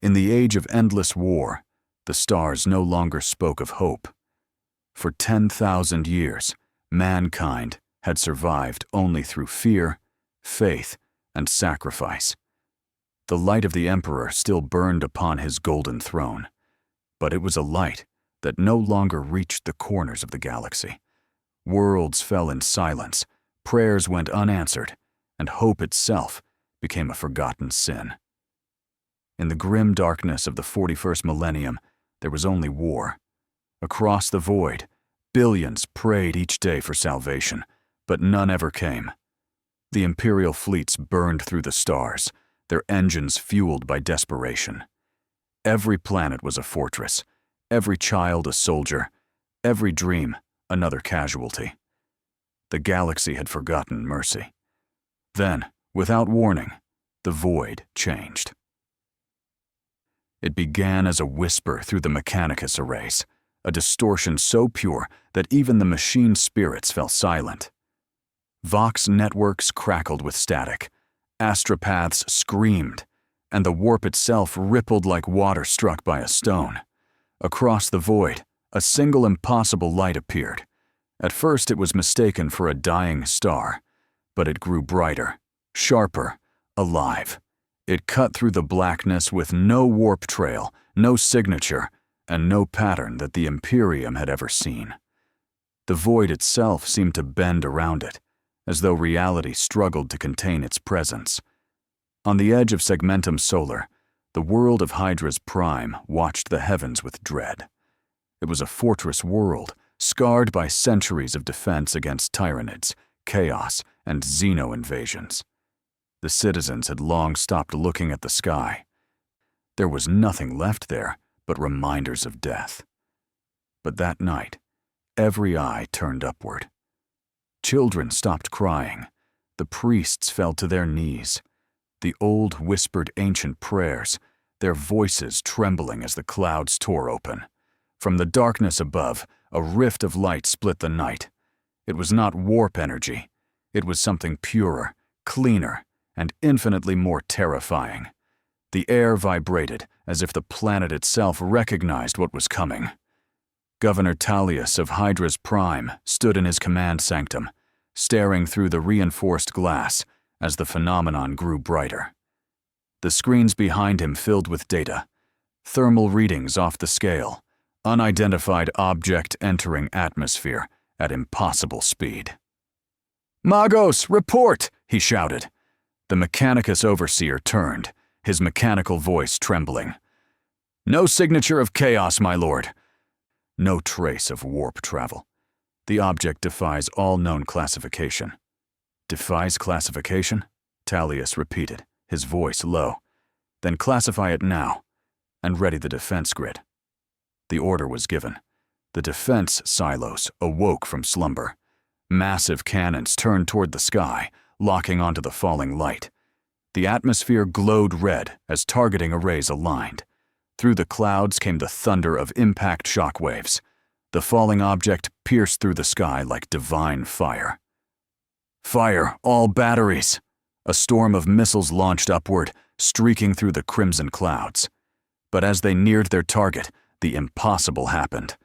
In the age of endless war, the stars no longer spoke of hope. For 10,000 years, mankind had survived only through fear, faith, and sacrifice. The light of the Emperor still burned upon his golden throne, but it was a light that no longer reached the corners of the galaxy. Worlds fell in silence, prayers went unanswered, and hope itself became a forgotten sin. In the grim darkness of the 41st millennium, there was only war. Across the void, billions prayed each day for salvation, but none ever came. The Imperial fleets burned through the stars, their engines fueled by desperation. Every planet was a fortress, every child a soldier, every dream another casualty. The galaxy had forgotten mercy. Then, without warning, the void changed. It began as a whisper through the Mechanicus arrays, a distortion so pure that even the machine spirits fell silent. Vox networks crackled with static, astropaths screamed, and the warp itself rippled like water struck by a stone. Across the void, a single impossible light appeared. At first it was mistaken for a dying star, but it grew brighter, sharper, alive. It cut through the blackness with no warp trail, no signature, and no pattern that the Imperium had ever seen. The void itself seemed to bend around it, as though reality struggled to contain its presence. On the edge of Segmentum Solar, the world of Hydra's Prime watched the heavens with dread. It was a fortress world, scarred by centuries of defense against tyrannids, chaos, and xeno invasions. The citizens had long stopped looking at the sky. There was nothing left there but reminders of death. But that night, every eye turned upward. Children stopped crying. The priests fell to their knees. The old whispered ancient prayers, their voices trembling as the clouds tore open. From the darkness above, a rift of light split the night. It was not warp energy. It was something purer, cleaner, and infinitely more terrifying. The air vibrated as if the planet itself recognized what was coming. Governor Tallius of Hydra's Prime stood in his command sanctum, staring through the reinforced glass as the phenomenon grew brighter. The screens behind him filled with data, thermal readings off the scale, unidentified object entering atmosphere at impossible speed. "Magos, report!" he shouted. The Mechanicus overseer turned, his mechanical voice trembling. "No signature of chaos, my lord." No trace of warp travel. The object defies all known classification. "Defies classification?" Tallius repeated, his voice low. "Then classify it now, and ready the defense grid." The order was given. The defense silos awoke from slumber. Massive cannons turned toward the sky, locking onto the falling light. The atmosphere glowed red as targeting arrays aligned. Through the clouds came the thunder of impact shockwaves. The falling object pierced through the sky like divine fire. "Fire all batteries!" A storm of missiles launched upward, streaking through the crimson clouds. But as they neared their target, the impossible happened.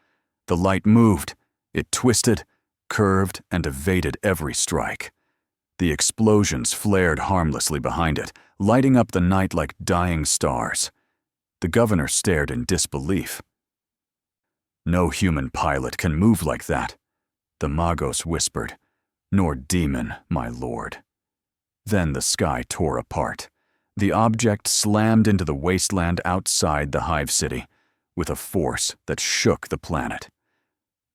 The light moved. It twisted, curved, and evaded every strike. The explosions flared harmlessly behind it, lighting up the night like dying stars. The governor stared in disbelief. "No human pilot can move like that," the Magos whispered. "Nor demon, my lord." Then the sky tore apart. The object slammed into the wasteland outside the Hive City, with a force that shook the planet.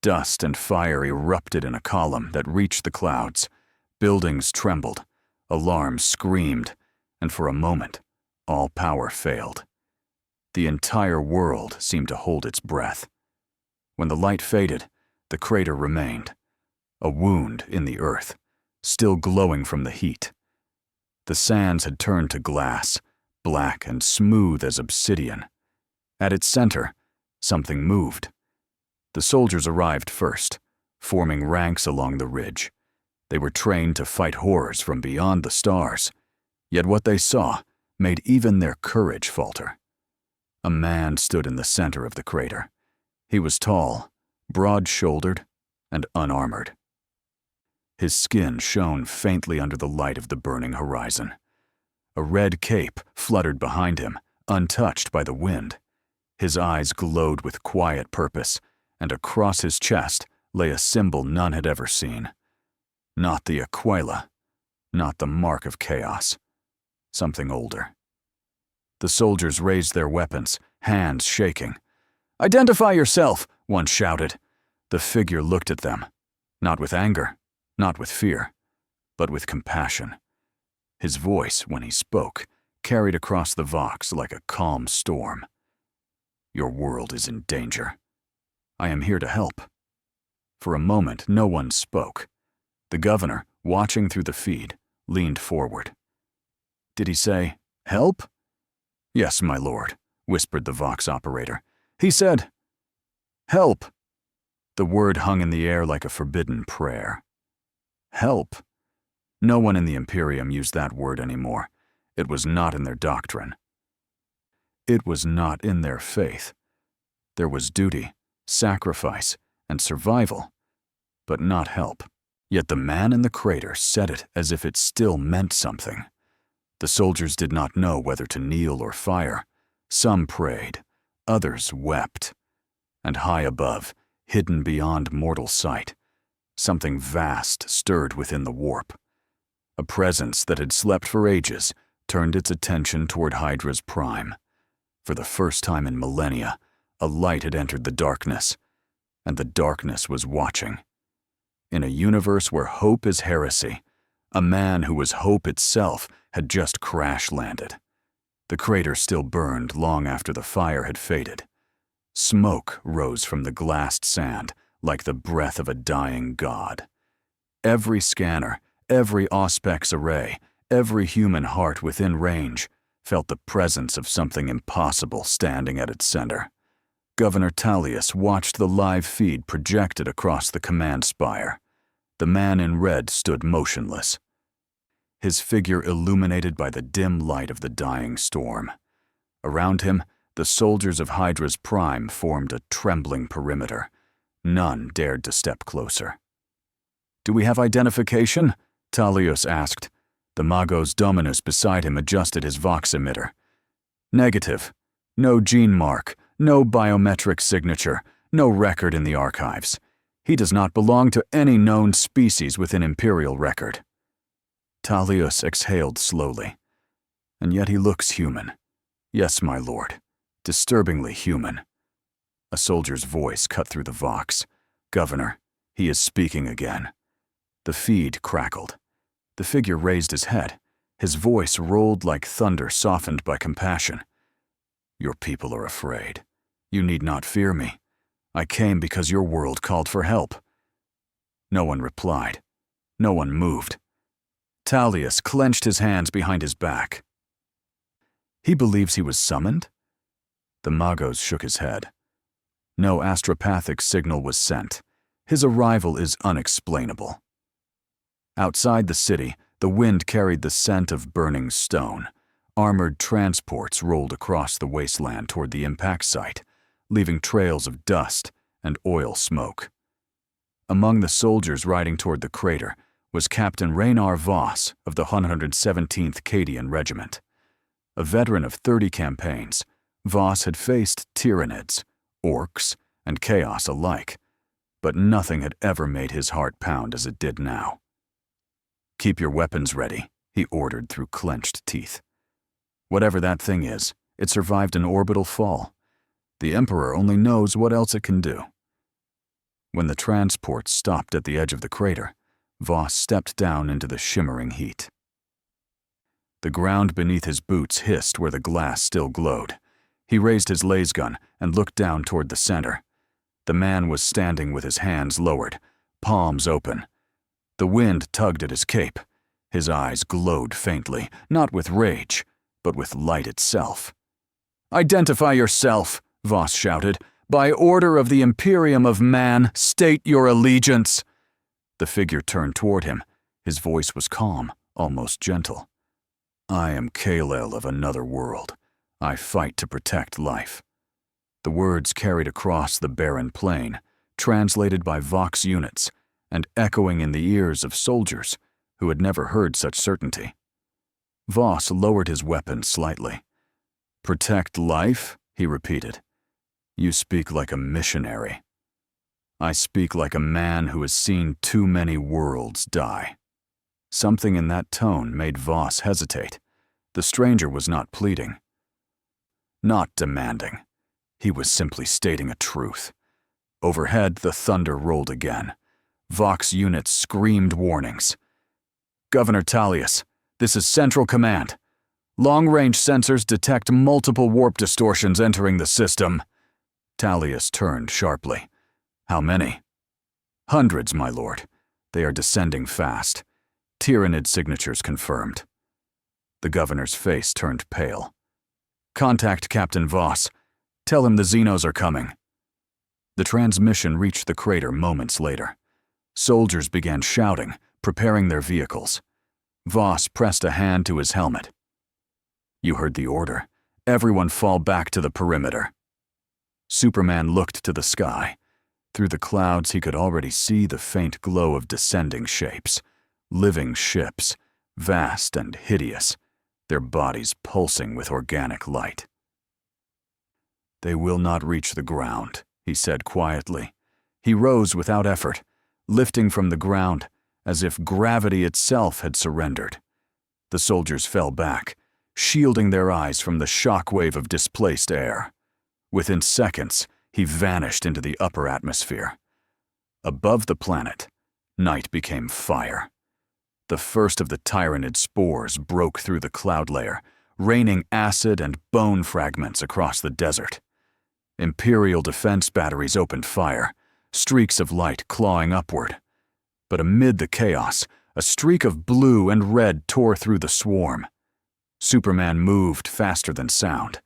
Dust and fire erupted in a column that reached the clouds. Buildings trembled, alarms screamed, and for a moment, all power failed. The entire world seemed to hold its breath. When the light faded, the crater remained, a wound in the earth, still glowing from the heat. The sands had turned to glass, black and smooth as obsidian. At its center, something moved. The soldiers arrived first, forming ranks along the ridge. They were trained to fight horrors from beyond the stars, yet what they saw made even their courage falter. A man stood in the center of the crater. He was tall, broad-shouldered, and unarmored. His skin shone faintly under the light of the burning horizon. A red cape fluttered behind him, untouched by the wind. His eyes glowed with quiet purpose, and across his chest lay a symbol none had ever seen. Not the Aquila, not the mark of chaos. Something older. The soldiers raised their weapons, hands shaking. "Identify yourself!" one shouted. The figure looked at them, not with anger, not with fear, but with compassion. His voice, when he spoke, carried across the Vox like a calm storm. "Your world is in danger. I am here to help." For a moment, no one spoke. The governor, watching through the feed, leaned forward. "Did he say, 'Help?'" "Yes, my lord," whispered the Vox operator. "He said, 'Help.'" The word hung in the air like a forbidden prayer. Help? No one in the Imperium used that word anymore. It was not in their doctrine. It was not in their faith. There was duty, sacrifice, and survival, but not help. Yet the man in the crater said it as if it still meant something. The soldiers did not know whether to kneel or fire. Some prayed, others wept. And high above, hidden beyond mortal sight, something vast stirred within the warp. A presence that had slept for ages turned its attention toward Hydra's prime. For the first time in millennia, a light had entered the darkness, and the darkness was watching. In a universe where hope is heresy, a man who was hope itself had just crash-landed. The crater still burned long after the fire had faded. Smoke rose from the glassed sand like the breath of a dying god. Every scanner, every Auspex array, every human heart within range felt the presence of something impossible standing at its center. Governor Tullius watched the live feed projected across the command spire. The man in red stood motionless, his figure illuminated by the dim light of the dying storm. Around him, the soldiers of Hydra's prime formed a trembling perimeter. None dared to step closer. "Do we have identification?" Tullius asked. The Magos Dominus beside him adjusted his Vox emitter. "Negative. No gene mark, no biometric signature, no record in the archives. He does not belong to any known species within Imperial record." Tullius exhaled slowly. "And yet he looks human. Yes, my lord. Disturbingly human." A soldier's voice cut through the Vox. "Governor, he is speaking again." The feed crackled. The figure raised his head. His voice rolled like thunder softened by compassion. "Your people are afraid. You need not fear me. I came because your world called for help." No one replied. No one moved. Tullius clenched his hands behind his back. "He believes he was summoned?" The Magos shook his head. No astropathic signal was sent. His arrival is unexplainable. Outside the city, the wind carried the scent of burning stone. Armored transports rolled across the wasteland toward the impact site, leaving trails of dust and oil smoke. Among the soldiers riding toward the crater was Captain Raynar Voss of the 117th Cadian Regiment. A veteran of 30 campaigns, Voss had faced Tyranids, orcs, and chaos alike, but nothing had ever made his heart pound as it did now. "Keep your weapons ready," he ordered through clenched teeth. "Whatever that thing is, it survived an orbital fall. The Emperor only knows what else it can do." When the transport stopped at the edge of the crater, Voss stepped down into the shimmering heat. The ground beneath his boots hissed where the glass still glowed. He raised his lasgun and looked down toward the center. The man was standing with his hands lowered, palms open. The wind tugged at his cape. His eyes glowed faintly, not with rage, but with light itself. "Identify yourself," Voss shouted. "By order of the Imperium of Man, state your allegiance." The figure turned toward him. His voice was calm, almost gentle. "I am Kalel of another world. I fight to protect life." The words carried across the barren plain, translated by Vox units, and echoing in the ears of soldiers who had never heard such certainty. Voss lowered his weapon slightly. "Protect life?" he repeated. "You speak like a missionary." "I speak like a man who has seen too many worlds die." Something in that tone made Voss hesitate. The stranger was not pleading, not demanding. He was simply stating a truth. Overhead, the thunder rolled again. Vox units screamed warnings. "Governor Tullius, this is Central Command. Long-range sensors detect multiple warp distortions entering the system." Tullius turned sharply. "How many?" "Hundreds, my lord. They are descending fast. Tyranid signatures confirmed." The governor's face turned pale. "Contact Captain Voss. Tell him the Xenos are coming." The transmission reached the crater moments later. Soldiers began shouting, preparing their vehicles. Voss pressed a hand to his helmet. "You heard the order. Everyone fall back to the perimeter." Superman looked to the sky. Through the clouds he could already see the faint glow of descending shapes. Living ships, vast and hideous, their bodies pulsing with organic light. "They will not reach the ground," he said quietly. He rose without effort, lifting from the ground as if gravity itself had surrendered. The soldiers fell back, shielding their eyes from the shockwave of displaced air. Within seconds, he vanished into the upper atmosphere. Above the planet, night became fire. The first of the Tyranid spores broke through the cloud layer, raining acid and bone fragments across the desert. Imperial defense batteries opened fire, streaks of light clawing upward. But amid the chaos, a streak of blue and red tore through the swarm. Superman moved faster than sound.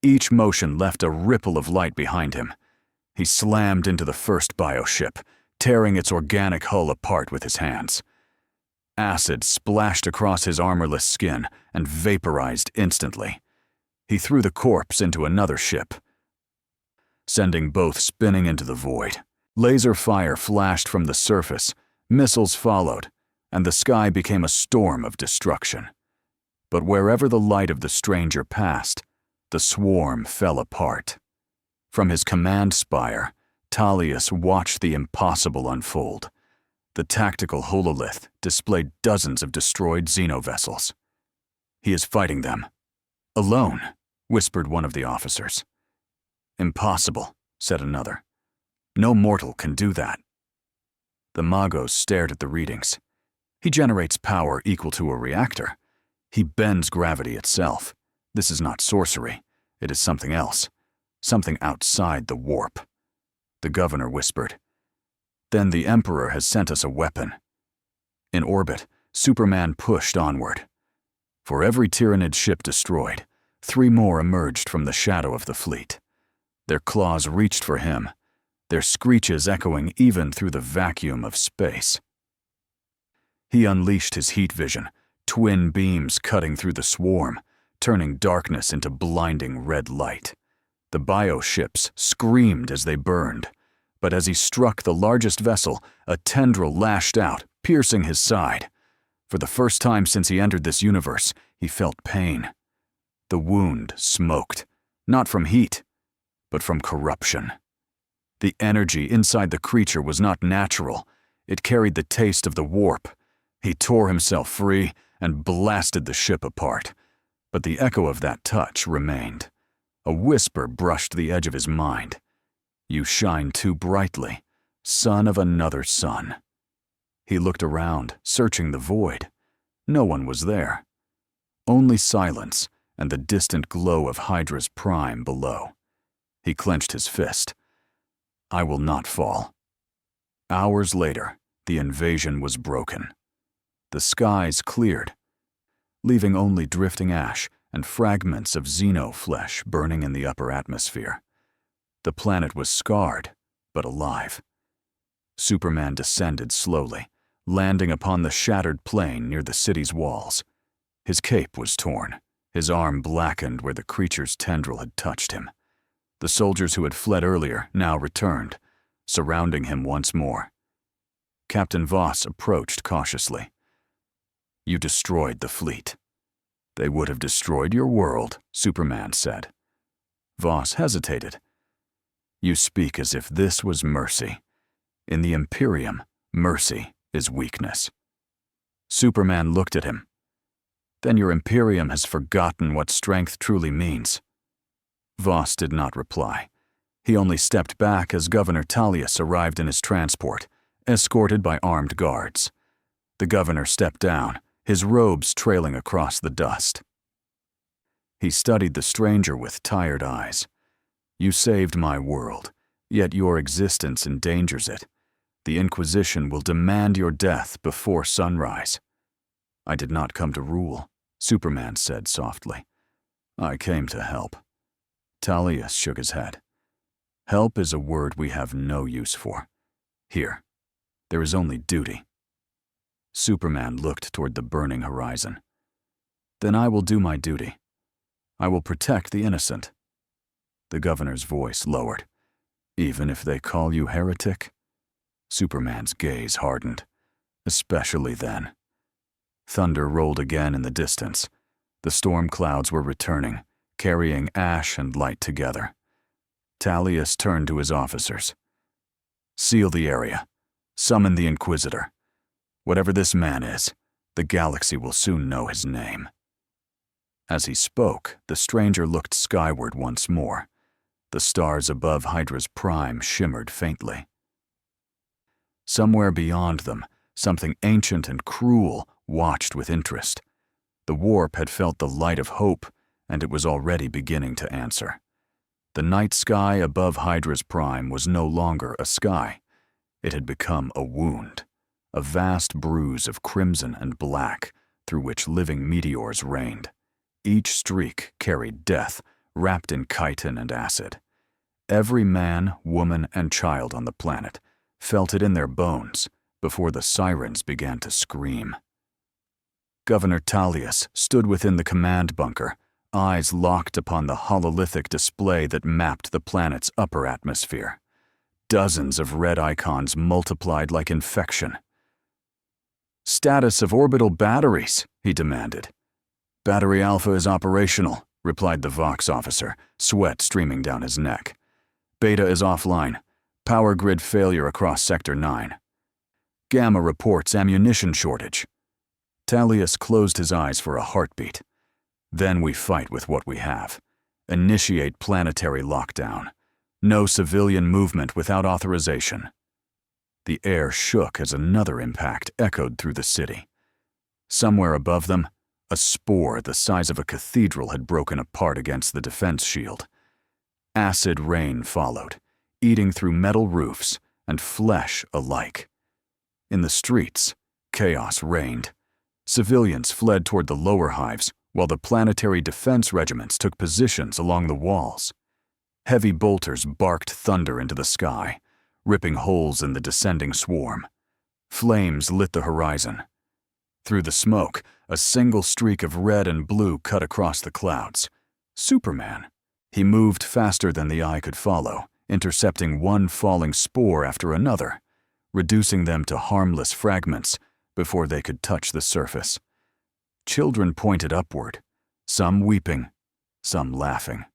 Each motion left a ripple of light behind him. He slammed into the first bioship, tearing its organic hull apart with his hands. Acid splashed across his armorless skin and vaporized instantly. He threw the corpse into another ship, sending both spinning into the void. Laser fire flashed from the surface, missiles followed, and the sky became a storm of destruction. But wherever the light of the stranger passed, the swarm fell apart. From his command spire, Tullius watched the impossible unfold. The tactical hololith displayed dozens of destroyed xenovessels. "He is fighting them. Alone," whispered one of the officers. "Impossible," said another. "No mortal can do that." The Magos stared at the readings. "He generates power equal to a reactor. He bends gravity itself. This is not sorcery. It is something else. Something outside the warp." The governor whispered, "Then the Emperor has sent us a weapon." In orbit, Superman pushed onward. For every Tyranid ship destroyed, 3 more emerged from the shadow of the fleet. Their claws reached for him, their screeches echoing even through the vacuum of space. He unleashed his heat vision, twin beams cutting through the swarm, turning darkness into blinding red light. The bioships screamed as they burned, but as he struck the largest vessel, a tendril lashed out, piercing his side. For the first time since he entered this universe, he felt pain. The wound smoked, not from heat, but from corruption. The energy inside the creature was not natural. It carried the taste of the warp. He tore himself free and blasted the ship apart. But the echo of that touch remained. A whisper brushed the edge of his mind. "You shine too brightly, son of another sun." He looked around, searching the void. No one was there. Only silence and the distant glow of Hydra's prime below. He clenched his fist. "I will not fall." Hours later, the invasion was broken. The skies cleared, leaving only drifting ash and fragments of xeno flesh burning in the upper atmosphere. The planet was scarred, but alive. Superman descended slowly, landing upon the shattered plain near the city's walls. His cape was torn, His arm blackened where the creature's tendril had touched him. The soldiers who had fled earlier now returned, surrounding him once more. Captain Voss approached cautiously. "You destroyed the fleet." "They would have destroyed your world," Superman said. Voss hesitated. "You speak as if this was mercy. In the Imperium, mercy is weakness." Superman looked at him. "Then your Imperium has forgotten what strength truly means." Voss did not reply. He only stepped back as Governor Tullius arrived in his transport, escorted by armed guards. The governor stepped down, his robes trailing across the dust. He studied the stranger with tired eyes. "You saved my world, yet your existence endangers it. The Inquisition will demand your death before sunrise." "I did not come to rule," Superman said softly. "I came to help." Tullius shook his head. "Help is a word we have no use for. Here, there is only duty." Superman looked toward the burning horizon. "Then I will do my duty. I will protect the innocent." The governor's voice lowered. "Even if they call you heretic?" Superman's gaze hardened. "Especially then." Thunder rolled again in the distance. The storm clouds were returning, carrying ash and light together. Tullius turned to his officers. "Seal the area. Summon the Inquisitor. Whatever this man is, the galaxy will soon know his name." As he spoke, the stranger looked skyward once more. The stars above Hydra's prime shimmered faintly. Somewhere beyond them, something ancient and cruel watched with interest. The warp had felt the light of hope, and it was already beginning to answer. The night sky above Hydra's prime was no longer a sky. It had become a wound, a vast bruise of crimson and black through which living meteors rained. Each streak carried death, wrapped in chitin and acid. Every man, woman, and child on the planet felt it in their bones before the sirens began to scream. Governor Tullius stood within the command bunker, eyes locked upon the hololithic display that mapped the planet's upper atmosphere. Dozens of red icons multiplied like infection. "Status of orbital batteries," he demanded. "Battery Alpha is operational," replied the Vox officer, sweat streaming down his neck. "Beta is offline. Power grid failure across Sector 9. Gamma reports ammunition shortage." Tullius closed his eyes for a heartbeat. "Then we fight with what we have. Initiate planetary lockdown. No civilian movement without authorization." The air shook as another impact echoed through the city. Somewhere above them, a spore the size of a cathedral had broken apart against the defense shield. Acid rain followed, eating through metal roofs and flesh alike. In the streets, chaos reigned. Civilians fled toward the lower hives, while the planetary defense regiments took positions along the walls. Heavy bolters barked thunder into the sky, ripping holes in the descending swarm. Flames lit the horizon. Through the smoke, a single streak of red and blue cut across the clouds. Superman. He moved faster than the eye could follow, intercepting one falling spore after another, reducing them to harmless fragments before they could touch the surface. Children pointed upward, some weeping, some laughing.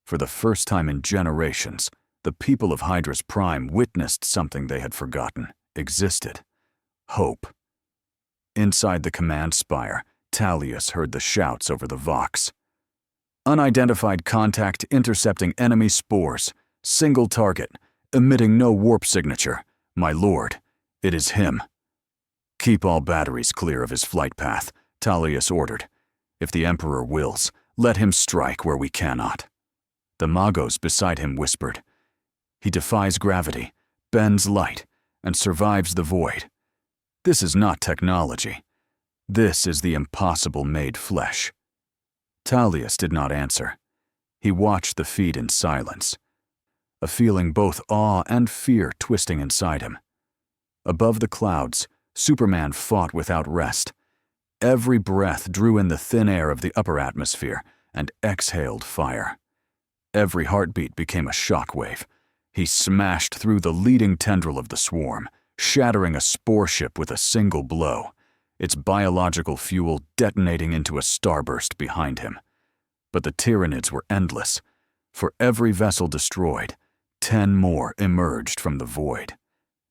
For the first time in generations, the people of Hydra's prime witnessed something they had forgotten existed: hope. Inside the command spire, Tullius heard the shouts over the Vox. "Unidentified contact intercepting enemy spores. Single target, emitting no warp signature. My lord, it is him." "Keep all batteries clear of his flight path," Tullius ordered. "If the Emperor wills, let him strike where we cannot." The Magos beside him whispered. "He defies gravity, bends light, and survives the void. This is not technology. This is the impossible made flesh." Tullius did not answer. He watched the feed in silence, a feeling both awe and fear twisting inside him. Above the clouds, Superman fought without rest. every breath drew in the thin air of the upper atmosphere and exhaled fire. Every heartbeat became a shockwave. He smashed through the leading tendril of the swarm, shattering a spore ship with a single blow, its biological fuel detonating into a starburst behind him. But the Tyranids were endless. For every vessel destroyed, 10 more emerged from the void.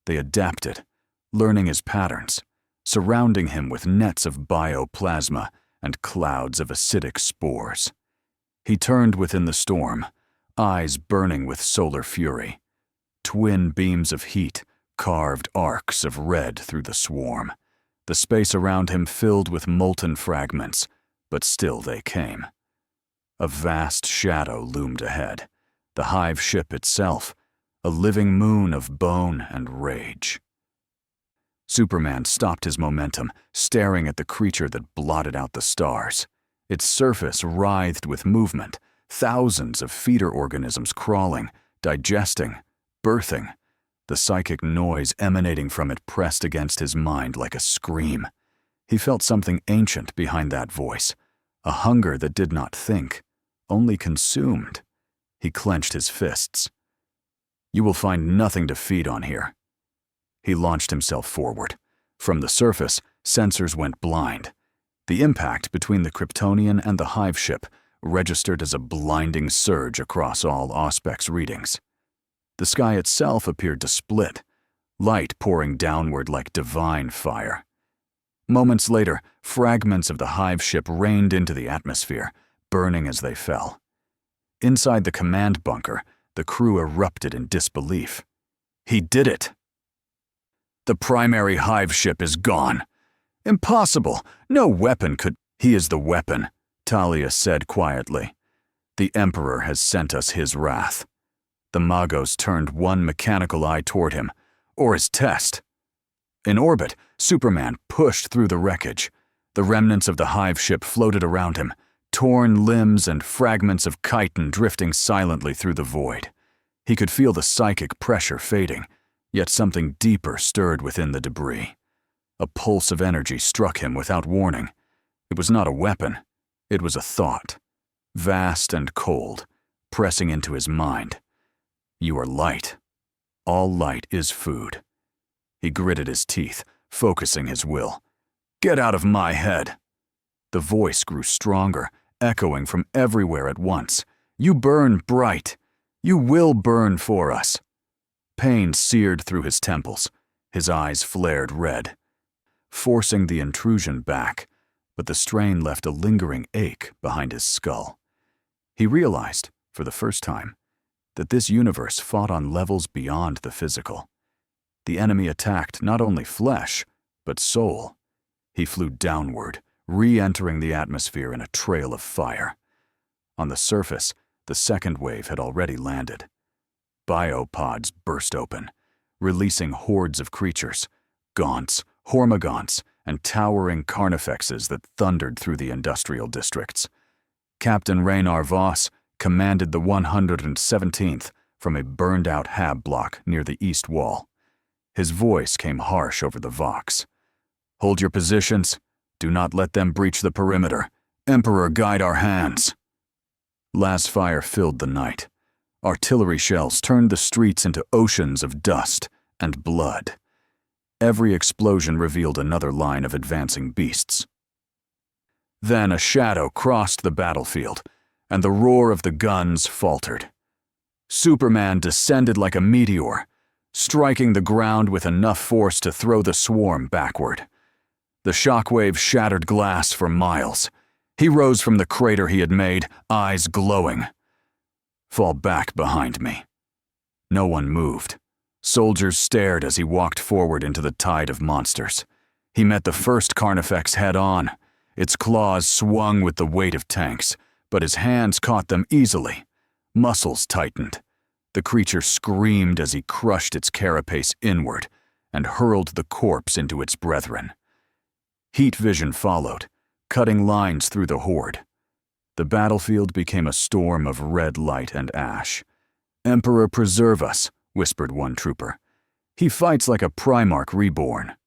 They adapted, learning his patterns, surrounding him with nets of bioplasma and clouds of acidic spores. He turned within the storm, eyes burning with solar fury. Twin beams of heat carved arcs of red through the swarm. The space around him filled with molten fragments, but still they came. A vast shadow loomed ahead, the hive ship itself, a living moon of bone and rage. Superman stopped his momentum, staring at the creature that blotted out the stars. Its surface writhed with movement, thousands of feeder organisms crawling, digesting, birthing. The psychic noise emanating from it pressed against his mind like a scream. He felt something ancient behind that voice, a hunger that did not think, only consumed. He clenched his fists. "You will find nothing to feed on here." He launched himself forward. From the surface, sensors went blind. The impact between the Kryptonian and the hive ship registered as a blinding surge across all Auspex readings. The sky itself appeared to split, light pouring downward like divine fire. Moments later, fragments of the hive ship rained into the atmosphere, burning as they fell. Inside the command bunker, the crew erupted in disbelief. He did it! "The primary hive ship is gone. Impossible! No weapon could—" "He is the weapon," Talia said quietly. "The Emperor has sent us his wrath." The Magos turned one mechanical eye toward him, or his test. In orbit, Superman pushed through the wreckage. The remnants of the hive ship floated around him, torn limbs and fragments of chitin drifting silently through the void. He could feel the psychic pressure fading, yet something deeper stirred within the debris. A pulse of energy struck him without warning. It was not a weapon, it was a thought, vast and cold, pressing into his mind. "You are light. All light is food." He gritted his teeth, focusing his will. "Get out of my head." The voice grew stronger, echoing from everywhere at once. "You burn bright. You will burn for us." Pain seared through his temples. His eyes flared red, forcing the intrusion back, but the strain left a lingering ache behind his skull. He realized, for the first time, that this universe fought on levels beyond the physical. The enemy attacked not only flesh, but soul. He flew downward, re-entering the atmosphere in a trail of fire. On the surface, the second wave had already landed. Biopods burst open, releasing hordes of creatures, gaunts, hormagaunts, and towering carnifexes that thundered through the industrial districts. Captain Raynar Voss commanded the 117th from a burned-out hab block near the east wall. His voice came harsh over the Vox. "Hold your positions. Do not let them breach the perimeter. Emperor, guide our hands." Las fire filled the night. Artillery shells turned the streets into oceans of dust and blood. Every explosion revealed another line of advancing beasts. Then a shadow crossed the battlefield, and the roar of the guns faltered. Superman descended like a meteor, striking the ground with enough force to throw the swarm backward. The shockwave shattered glass for miles. He rose from the crater he had made, eyes glowing. "Fall back behind me." No one moved. Soldiers stared as he walked forward into the tide of monsters. He met the first Carnifex head-on. Its claws swung with the weight of tanks, but his hands caught them easily. Muscles tightened. The creature screamed as he crushed its carapace inward and hurled the corpse into its brethren. Heat vision followed, cutting lines through the horde. The battlefield became a storm of red light and ash. "Emperor, preserve us," whispered one trooper. "He fights like a Primarch reborn."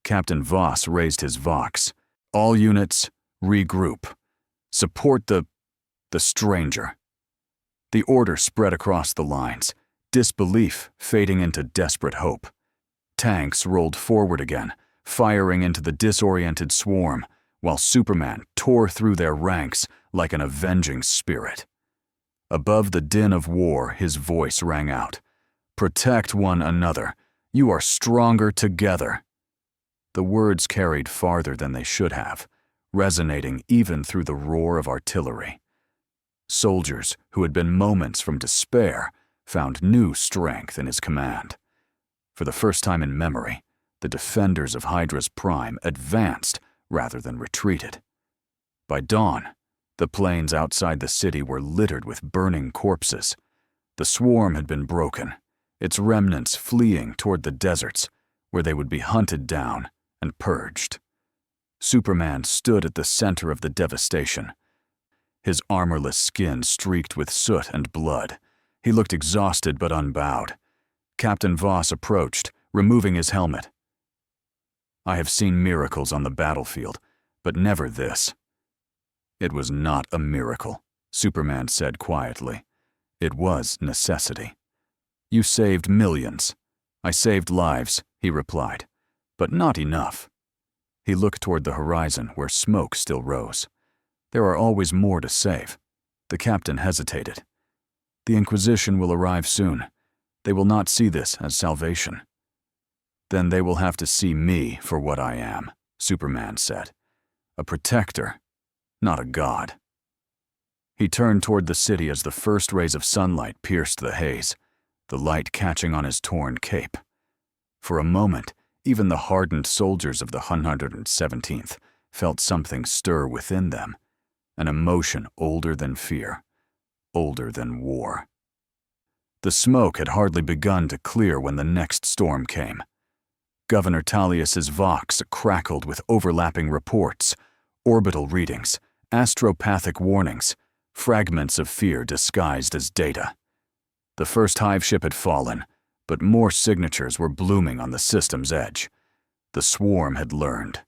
Captain Voss raised his Vox. All units, regroup. Support the stranger. The order spread across the lines, disbelief fading into desperate hope. Tanks rolled forward again, firing into the disoriented swarm, while Superman tore through their ranks like an avenging spirit. Above the din of war, his voice rang out. "Protect one another. You are stronger together." The words carried farther than they should have, resonating even through the roar of artillery. Soldiers who had been moments from despair found new strength in his command. For the first time in memory, the defenders of Hydra's prime advanced rather than retreated. By dawn, the plains outside the city were littered with burning corpses. The swarm had been broken, its remnants fleeing toward the deserts, where they would be hunted down and purged. Superman stood at the center of the devastation. His armorless skin streaked with soot and blood. He looked exhausted but unbowed. Captain Voss approached, removing his helmet. "I have seen miracles on the battlefield, but never this." "It was not a miracle," Superman said quietly. "It was necessity. You saved millions. I saved lives," he replied, "but not enough." He looked toward the horizon where smoke still rose. "There are always more to save." The captain hesitated. "The Inquisition will arrive soon. They will not see this as salvation." "Then they will have to see me for what I am," Superman said. "A protector, not a god." He turned toward the city as the first rays of sunlight pierced the haze, the light catching on his torn cape. For a moment, even the hardened soldiers of the 117th felt something stir within them, an emotion older than fear, older than war. The smoke had hardly begun to clear when the next storm came. Governor Tullius's Vox crackled with overlapping reports, orbital readings, astropathic warnings, fragments of fear disguised as data. The first hive ship had fallen, but more signatures were blooming on the system's edge. The swarm had learned.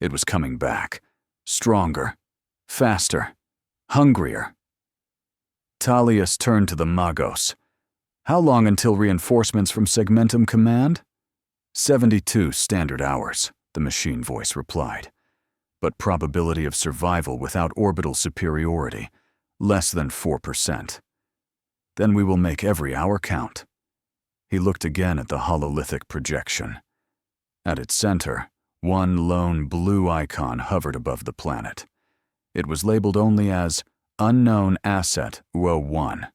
It was coming back, stronger, faster, hungrier. Tullius turned to the Magos. "How long until reinforcements from Segmentum Command?" 72 standard hours, the machine voice replied. "But probability of survival without orbital superiority, less than 4%. Then we will make every hour count." He looked again at the hololithic projection. At its center, one lone blue icon hovered above the planet. It was labeled only as Unknown Asset 01.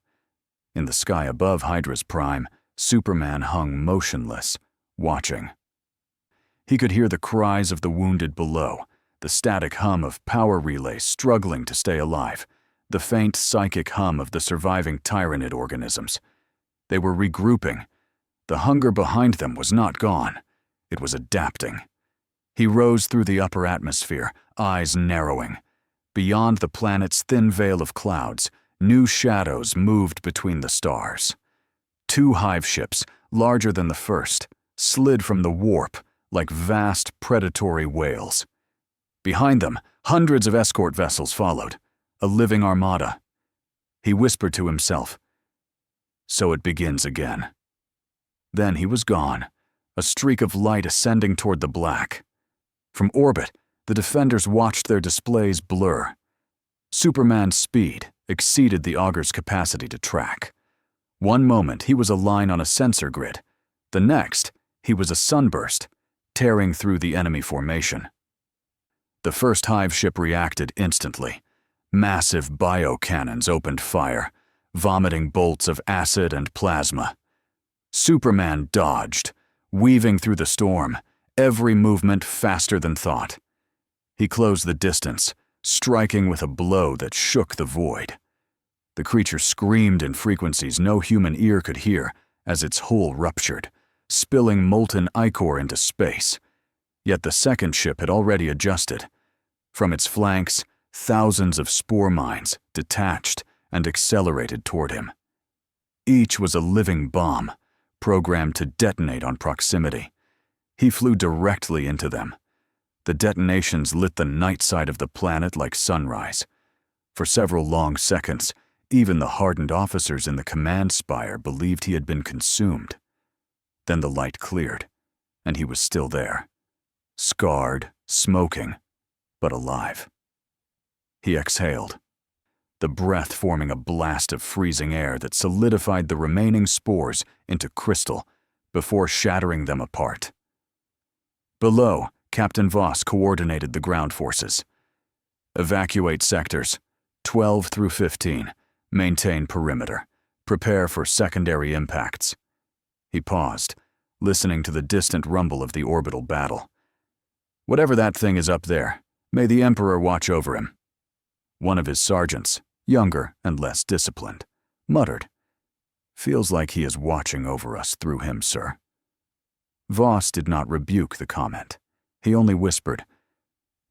In the sky above Hydra's prime, Superman hung motionless, watching. He could hear the cries of the wounded below, the static hum of power relays struggling to stay alive, the faint psychic hum of the surviving Tyranid organisms. They were regrouping. The hunger behind them was not gone. It was adapting. He rose through the upper atmosphere, eyes narrowing. Beyond the planet's thin veil of clouds, new shadows moved between the stars. 2 hive ships, larger than the first, slid from the warp like vast predatory whales. Behind them, hundreds of escort vessels followed, a living armada. He whispered to himself, "So it begins again." Then he was gone, a streak of light ascending toward the black. From orbit, the defenders watched their displays blur. Superman's speed exceeded the augur's capacity to track. One moment he was a line on a sensor grid. The next, he was a sunburst, tearing through the enemy formation. The first hive ship reacted instantly. Massive biocannons opened fire, vomiting bolts of acid and plasma. Superman dodged, weaving through the storm, every movement faster than thought. He closed the distance, striking with a blow that shook the void. The creature screamed in frequencies no human ear could hear as its hull ruptured, spilling molten ichor into space. Yet the second ship had already adjusted. From its flanks, thousands of spore mines detached and accelerated toward him. Each was a living bomb, programmed to detonate on proximity. He flew directly into them. The detonations lit the night side of the planet like sunrise. For several long seconds, even the hardened officers in the command spire believed he had been consumed. Then the light cleared, and he was still there. Scarred, smoking, but alive. He exhaled, the breath forming a blast of freezing air that solidified the remaining spores into crystal before shattering them apart. Below, Captain Voss coordinated the ground forces. Evacuate sectors 12 through 15. Maintain perimeter. Prepare for secondary impacts. He paused, listening to the distant rumble of the orbital battle. Whatever that thing is up there, may the Emperor watch over him. One of his sergeants, younger and less disciplined, muttered, "Feels like he is watching over us through him, sir." Voss did not rebuke the comment. He only whispered,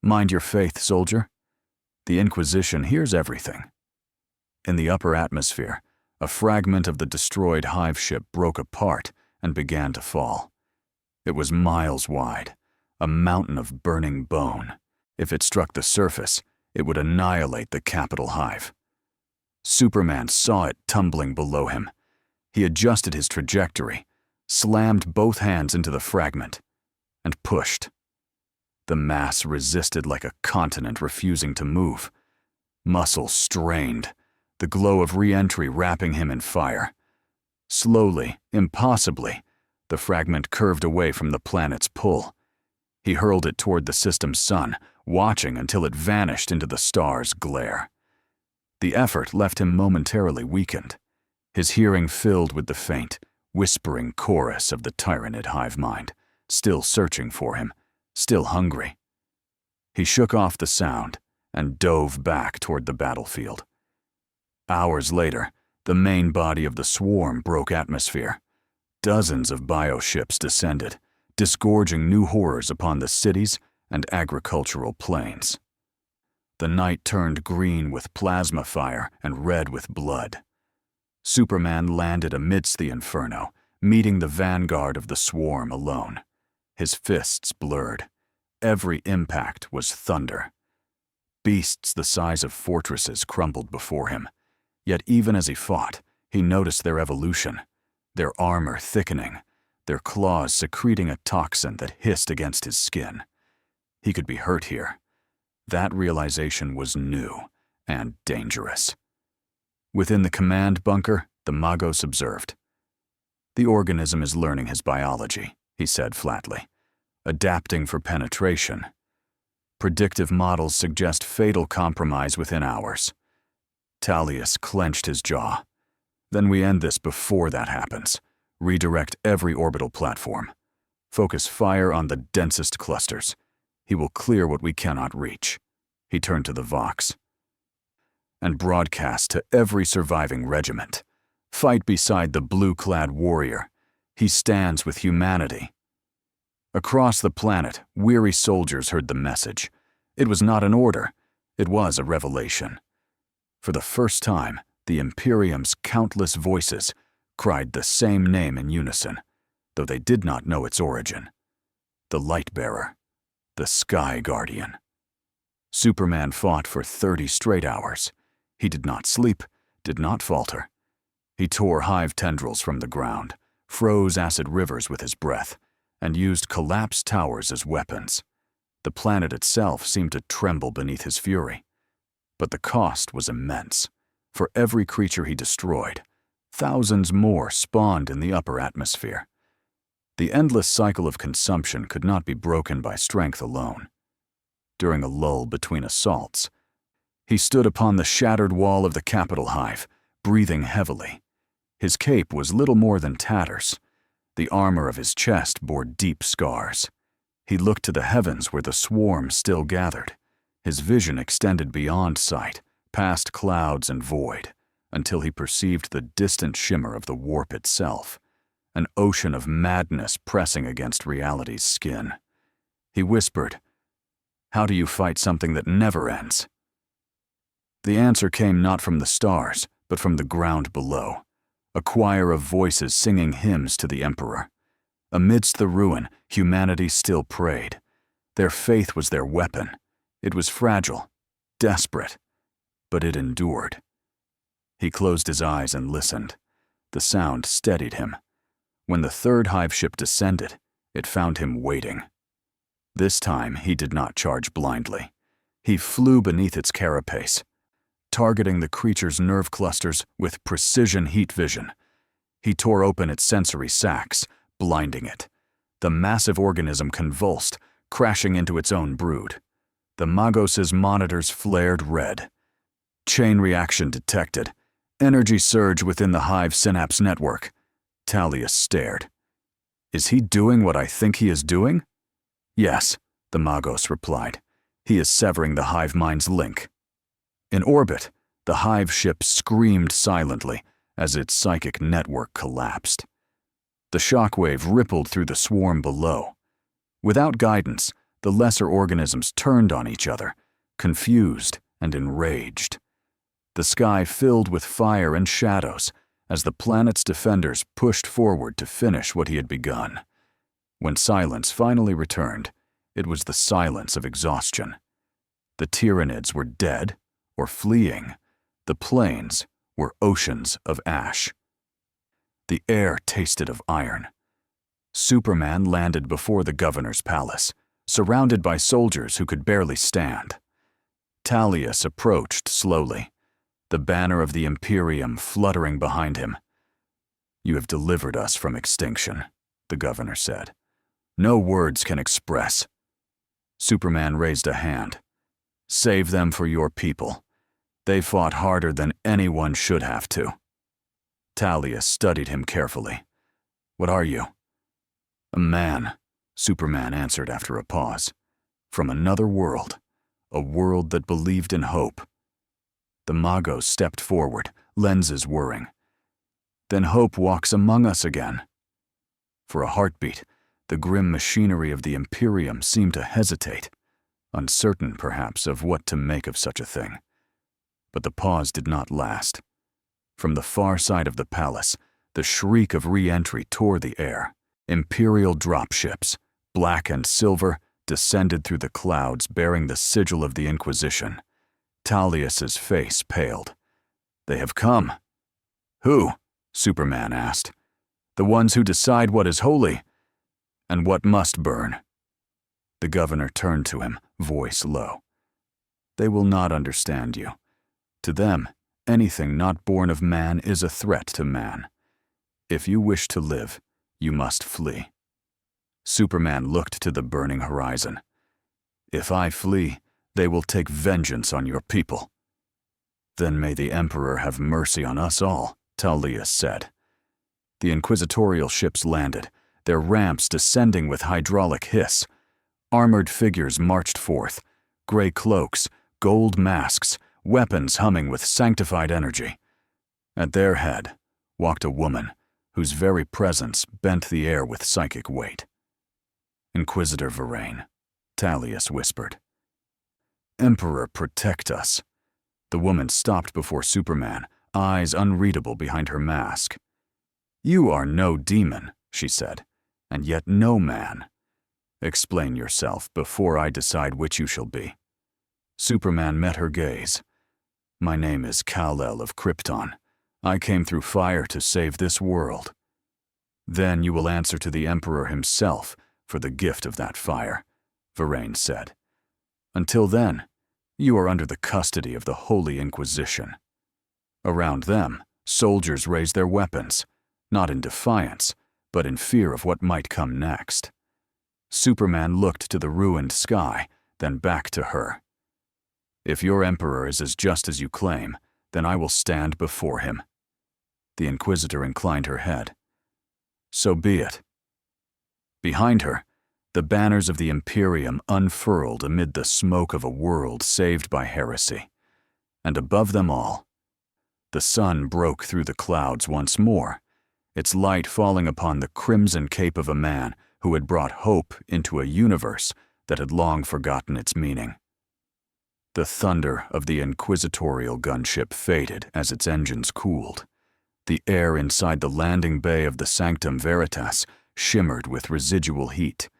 "Mind your faith, soldier. The Inquisition hears everything." In the upper atmosphere, a fragment of the destroyed hive ship broke apart and began to fall. It was miles wide, a mountain of burning bone. If it struck the surface, it would annihilate the capital hive. Superman saw it tumbling below him. He adjusted his trajectory, slammed both hands into the fragment, and pushed. The mass resisted like a continent refusing to move. Muscles strained, the glow of re-entry wrapping him in fire. Slowly, impossibly, the fragment curved away from the planet's pull. He hurled it toward the system's sun, watching until it vanished into the star's glare. The effort left him momentarily weakened, his hearing filled with the faint, whispering chorus of the tyrannid hive mind, still searching for him, still hungry. He shook off the sound and dove back toward the battlefield. Hours later, the main body of the swarm broke atmosphere. Dozens of bioships descended, disgorging new horrors upon the cities and agricultural plains. The night turned green with plasma fire and red with blood. Superman landed amidst the inferno, meeting the vanguard of the swarm alone. His fists blurred. Every impact was thunder. Beasts the size of fortresses crumbled before him. Yet even as he fought, he noticed their evolution, their armor thickening, their claws secreting a toxin that hissed against his skin. He could be hurt here. That realization was new and dangerous. Within the command bunker, the Magos observed. "The organism is learning his biology," he said flatly, "adapting for penetration. Predictive models suggest fatal compromise within hours." Talius clenched his jaw. "Then we end this before that happens. Redirect every orbital platform. Focus fire on the densest clusters. He will clear what we cannot reach." He turned to the Vox. "And broadcast to every surviving regiment. Fight beside the blue-clad warrior. He stands with humanity." Across the planet, weary soldiers heard the message. It was not an order. It was a revelation. For the first time, the Imperium's countless voices cried the same name in unison, though they did not know its origin. The Lightbearer, the Sky Guardian. Superman fought for 30 straight hours. He did not sleep, did not falter. He tore hive tendrils from the ground, froze acid rivers with his breath, and used collapsed towers as weapons. The planet itself seemed to tremble beneath his fury. But the cost was immense. For every creature he destroyed, thousands more spawned in the upper atmosphere. The endless cycle of consumption could not be broken by strength alone. During a lull between assaults, he stood upon the shattered wall of the capital hive, breathing heavily. His cape was little more than tatters. The armor of his chest bore deep scars. He looked to the heavens where the swarm still gathered. His vision extended beyond sight, past clouds and void, until he perceived the distant shimmer of the warp itself, an ocean of madness pressing against reality's skin. He whispered, "How do you fight something that never ends?" The answer came not from the stars, but from the ground below, a choir of voices singing hymns to the Emperor. Amidst the ruin, humanity still prayed. Their faith was their weapon. It was fragile, desperate, but it endured. He closed his eyes and listened. The sound steadied him. When the third hive ship descended, it found him waiting. This time, he did not charge blindly. He flew beneath its carapace, targeting the creature's nerve clusters with precision heat vision. He tore open its sensory sacs, blinding it. The massive organism convulsed, crashing into its own brood. The Magos's monitors flared red. Chain reaction detected. Energy surge within the hive synapse network. Talia stared. Is he doing what I think he is doing? Yes, the Magos replied. He is severing the hive mind's link. In orbit, the hive ship screamed silently as its psychic network collapsed. The shockwave rippled through the swarm below. Without guidance, the lesser organisms turned on each other, confused and enraged. The sky filled with fire and shadows as the planet's defenders pushed forward to finish what he had begun. When silence finally returned, it was the silence of exhaustion. The Tyranids were dead or fleeing. The plains were oceans of ash. The air tasted of iron. Superman landed before the governor's palace, surrounded by soldiers who could barely stand. Talius approached slowly, the banner of the Imperium fluttering behind him. You have delivered us from extinction, the governor said. No words can express. Superman raised a hand. Save them for your people. They fought harder than anyone should have to. Talia studied him carefully. What are you? A man, Superman answered after a pause. From another world, a world that believed in hope. The Magos stepped forward, lenses whirring. Then hope walks among us again. For a heartbeat, the grim machinery of the Imperium seemed to hesitate, uncertain perhaps of what to make of such a thing. But the pause did not last. From the far side of the palace, the shriek of re-entry tore the air. Imperial dropships, black and silver, descended through the clouds bearing the sigil of the Inquisition. Talius's face paled. They have come. Who? Superman asked. The ones who decide what is holy and what must burn. The governor turned to him, voice low. They will not understand you. To them, anything not born of man is a threat to man. If you wish to live, you must flee. Superman looked to the burning horizon. If I flee, they will take vengeance on your people. Then may the Emperor have mercy on us all, Talius said. The inquisitorial ships landed, their ramps descending with hydraulic hiss. Armored figures marched forth, gray cloaks, gold masks, weapons humming with sanctified energy. At their head walked a woman whose very presence bent the air with psychic weight. Inquisitor Varain, Talius whispered. Emperor, protect us. The woman stopped before Superman, eyes unreadable behind her mask. You are no demon, she said, and yet no man. Explain yourself before I decide which you shall be. Superman met her gaze. My name is Kal-El of Krypton. I came through fire to save this world. Then you will answer to the Emperor himself for the gift of that fire, Varain said. Until then, you are under the custody of the Holy Inquisition. Around them, soldiers raised their weapons, not in defiance, but in fear of what might come next. Superman looked to the ruined sky, then back to her. If your Emperor is as just as you claim, then I will stand before him. The Inquisitor inclined her head. So be it. Behind her, the banners of the Imperium unfurled amid the smoke of a world saved by heresy. And above them all, the sun broke through the clouds once more, its light falling upon the crimson cape of a man who had brought hope into a universe that had long forgotten its meaning. The thunder of the inquisitorial gunship faded as its engines cooled. The air inside the landing bay of the Sanctum Veritas shimmered with residual heat.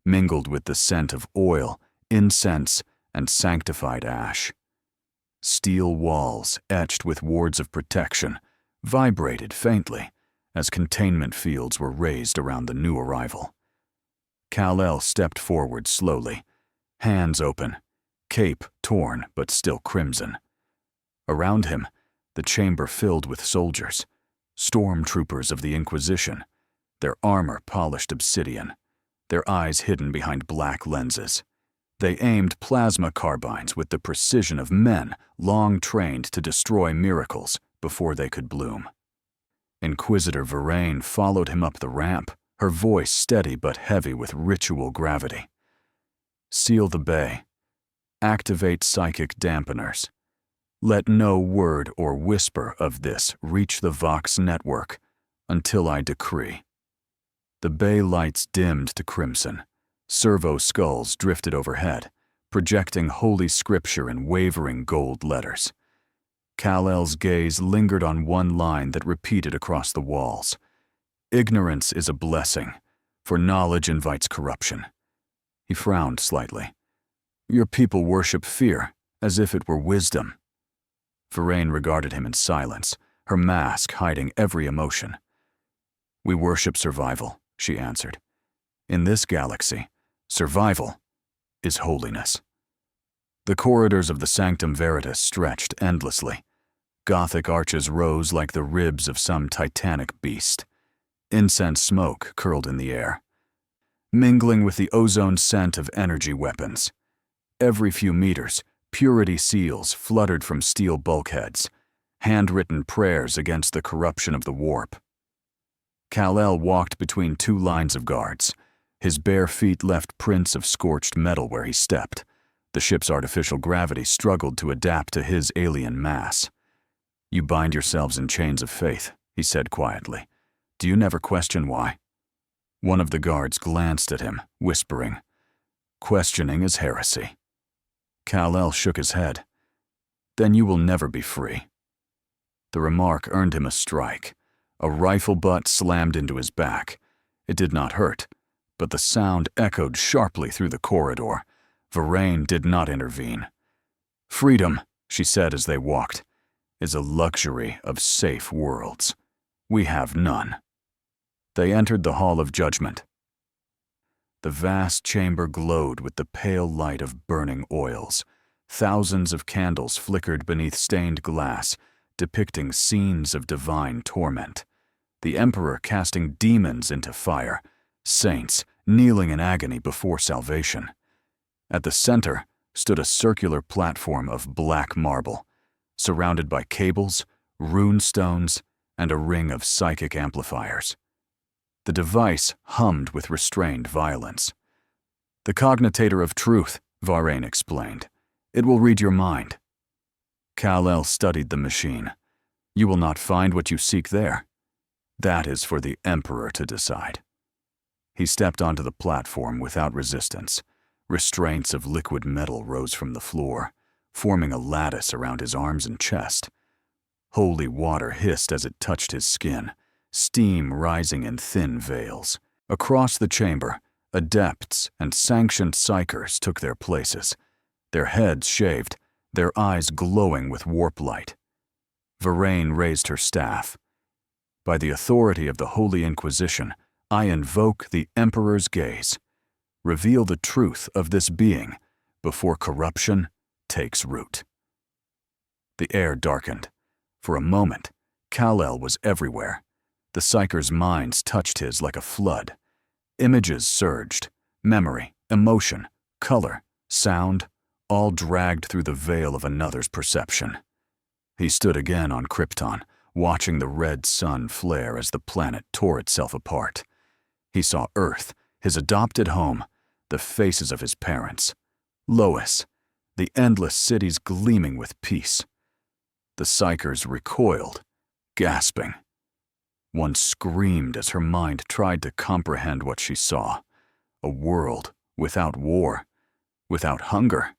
mingled with the scent of oil, incense, and sanctified ash. Steel walls, etched with wards of protection, vibrated faintly as containment fields were raised around the new arrival. Kal-El stepped forward slowly, hands open, cape torn but still crimson. Around him, the chamber filled with soldiers, stormtroopers of the Inquisition, their armor polished obsidian, their eyes hidden behind black lenses. They aimed plasma carbines with the precision of men long trained to destroy miracles before they could bloom. Inquisitor Varain followed him up the ramp, her voice steady but heavy with ritual gravity. Seal the bay. Activate psychic dampeners. Let no word or whisper of this reach the Vox network until I decree. The bay lights dimmed to crimson. Servo skulls drifted overhead, projecting holy scripture in wavering gold letters. Kal-El's gaze lingered on one line that repeated across the walls. Ignorance is a blessing, for knowledge invites corruption. He frowned slightly. Your people worship fear, as if it were wisdom. Varain regarded him in silence, her mask hiding every emotion. We worship survival, she answered. In this galaxy, survival is holiness. The corridors of the Sanctum Veritas stretched endlessly. Gothic arches rose like the ribs of some titanic beast. Incense smoke curled in the air, mingling with the ozone scent of energy weapons. Every few meters, purity seals fluttered from steel bulkheads, handwritten prayers against the corruption of the warp. Kal-El walked between two lines of guards. His bare feet left prints of scorched metal where he stepped. The ship's artificial gravity struggled to adapt to his alien mass. You bind yourselves in chains of faith, he said quietly. Do you never question why? One of the guards glanced at him, whispering, Questioning is heresy. Kal-El shook his head. Then you will never be free. The remark earned him a strike. A rifle butt slammed into his back. It did not hurt, but the sound echoed sharply through the corridor. Varain did not intervene. Freedom, she said as they walked, is a luxury of safe worlds. We have none. They entered the Hall of Judgment. The vast chamber glowed with the pale light of burning oils. Thousands of candles flickered beneath stained glass, depicting scenes of divine torment. The Emperor casting demons into fire, saints kneeling in agony before salvation. At the center stood a circular platform of black marble, surrounded by cables, rune stones, and a ring of psychic amplifiers. The device hummed with restrained violence. The cognitator of truth, Varain explained. It will read your mind. Kal-El studied the machine. You will not find what you seek there. That is for the Emperor to decide. He stepped onto the platform without resistance. Restraints of liquid metal rose from the floor, forming a lattice around his arms and chest. Holy water hissed as it touched his skin, steam rising in thin veils. Across the chamber, adepts and sanctioned psychers took their places, their heads shaved, their eyes glowing with warp light. Varain raised her staff. By the authority of the Holy Inquisition, I invoke the Emperor's gaze. Reveal the truth of this being before corruption takes root. The air darkened. For a moment, Kal-El was everywhere. The psycher's minds touched his like a flood. Images surged. Memory, emotion, color, sound, all dragged through the veil of another's perception. He stood again on Krypton, watching the red sun flare as the planet tore itself apart. He saw Earth, his adopted home, the faces of his parents. Lois, the endless cities gleaming with peace. The psychers recoiled, gasping. One screamed as her mind tried to comprehend what she saw. A world without war, without hunger.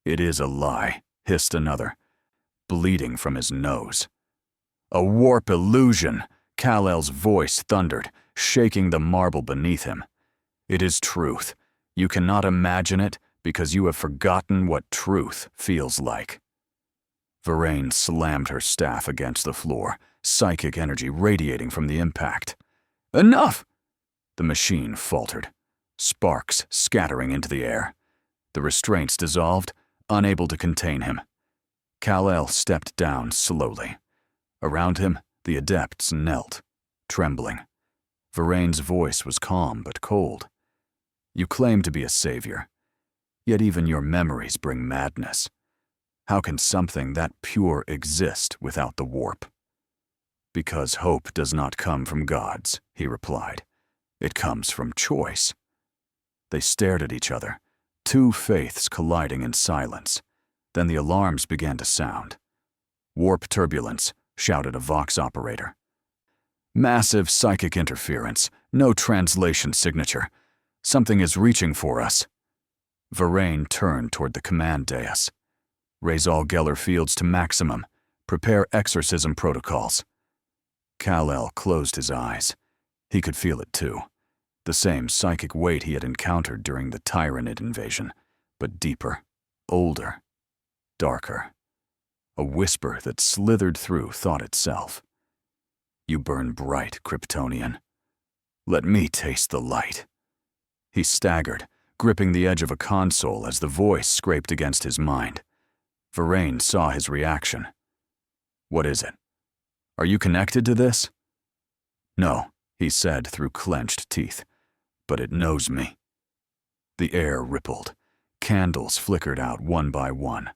It is a lie, hissed another, bleeding from his nose. A warp illusion, Kal-El's voice thundered, shaking the marble beneath him. It is truth. You cannot imagine it because you have forgotten what truth feels like. Varaine slammed her staff against the floor, psychic energy radiating from the impact. Enough! The machine faltered, sparks scattering into the air. The restraints dissolved, unable to contain him. Kal-El stepped down slowly. Around him, the adepts knelt, trembling. Varaine's voice was calm but cold. You claim to be a savior, yet even your memories bring madness. How can something that pure exist without the warp? Because hope does not come from gods, he replied. It comes from choice. They stared at each other, two faiths colliding in silence. Then the alarms began to sound. Warp turbulence, shouted a Vox operator. Massive psychic interference, no translation signature. Something is reaching for us. Varaine turned toward the command dais. Raise all Geller fields to maximum. Prepare exorcism protocols. Kal-El closed his eyes. He could feel it too. The same psychic weight he had encountered during the Tyranid invasion, but deeper, older, darker. A whisper that slithered through thought itself. You burn bright, Kryptonian. Let me taste the light. He staggered, gripping the edge of a console as the voice scraped against his mind. Varaine saw his reaction. What is it? Are you connected to this? No, he said through clenched teeth, but it knows me. The air rippled. Candles flickered out one by one.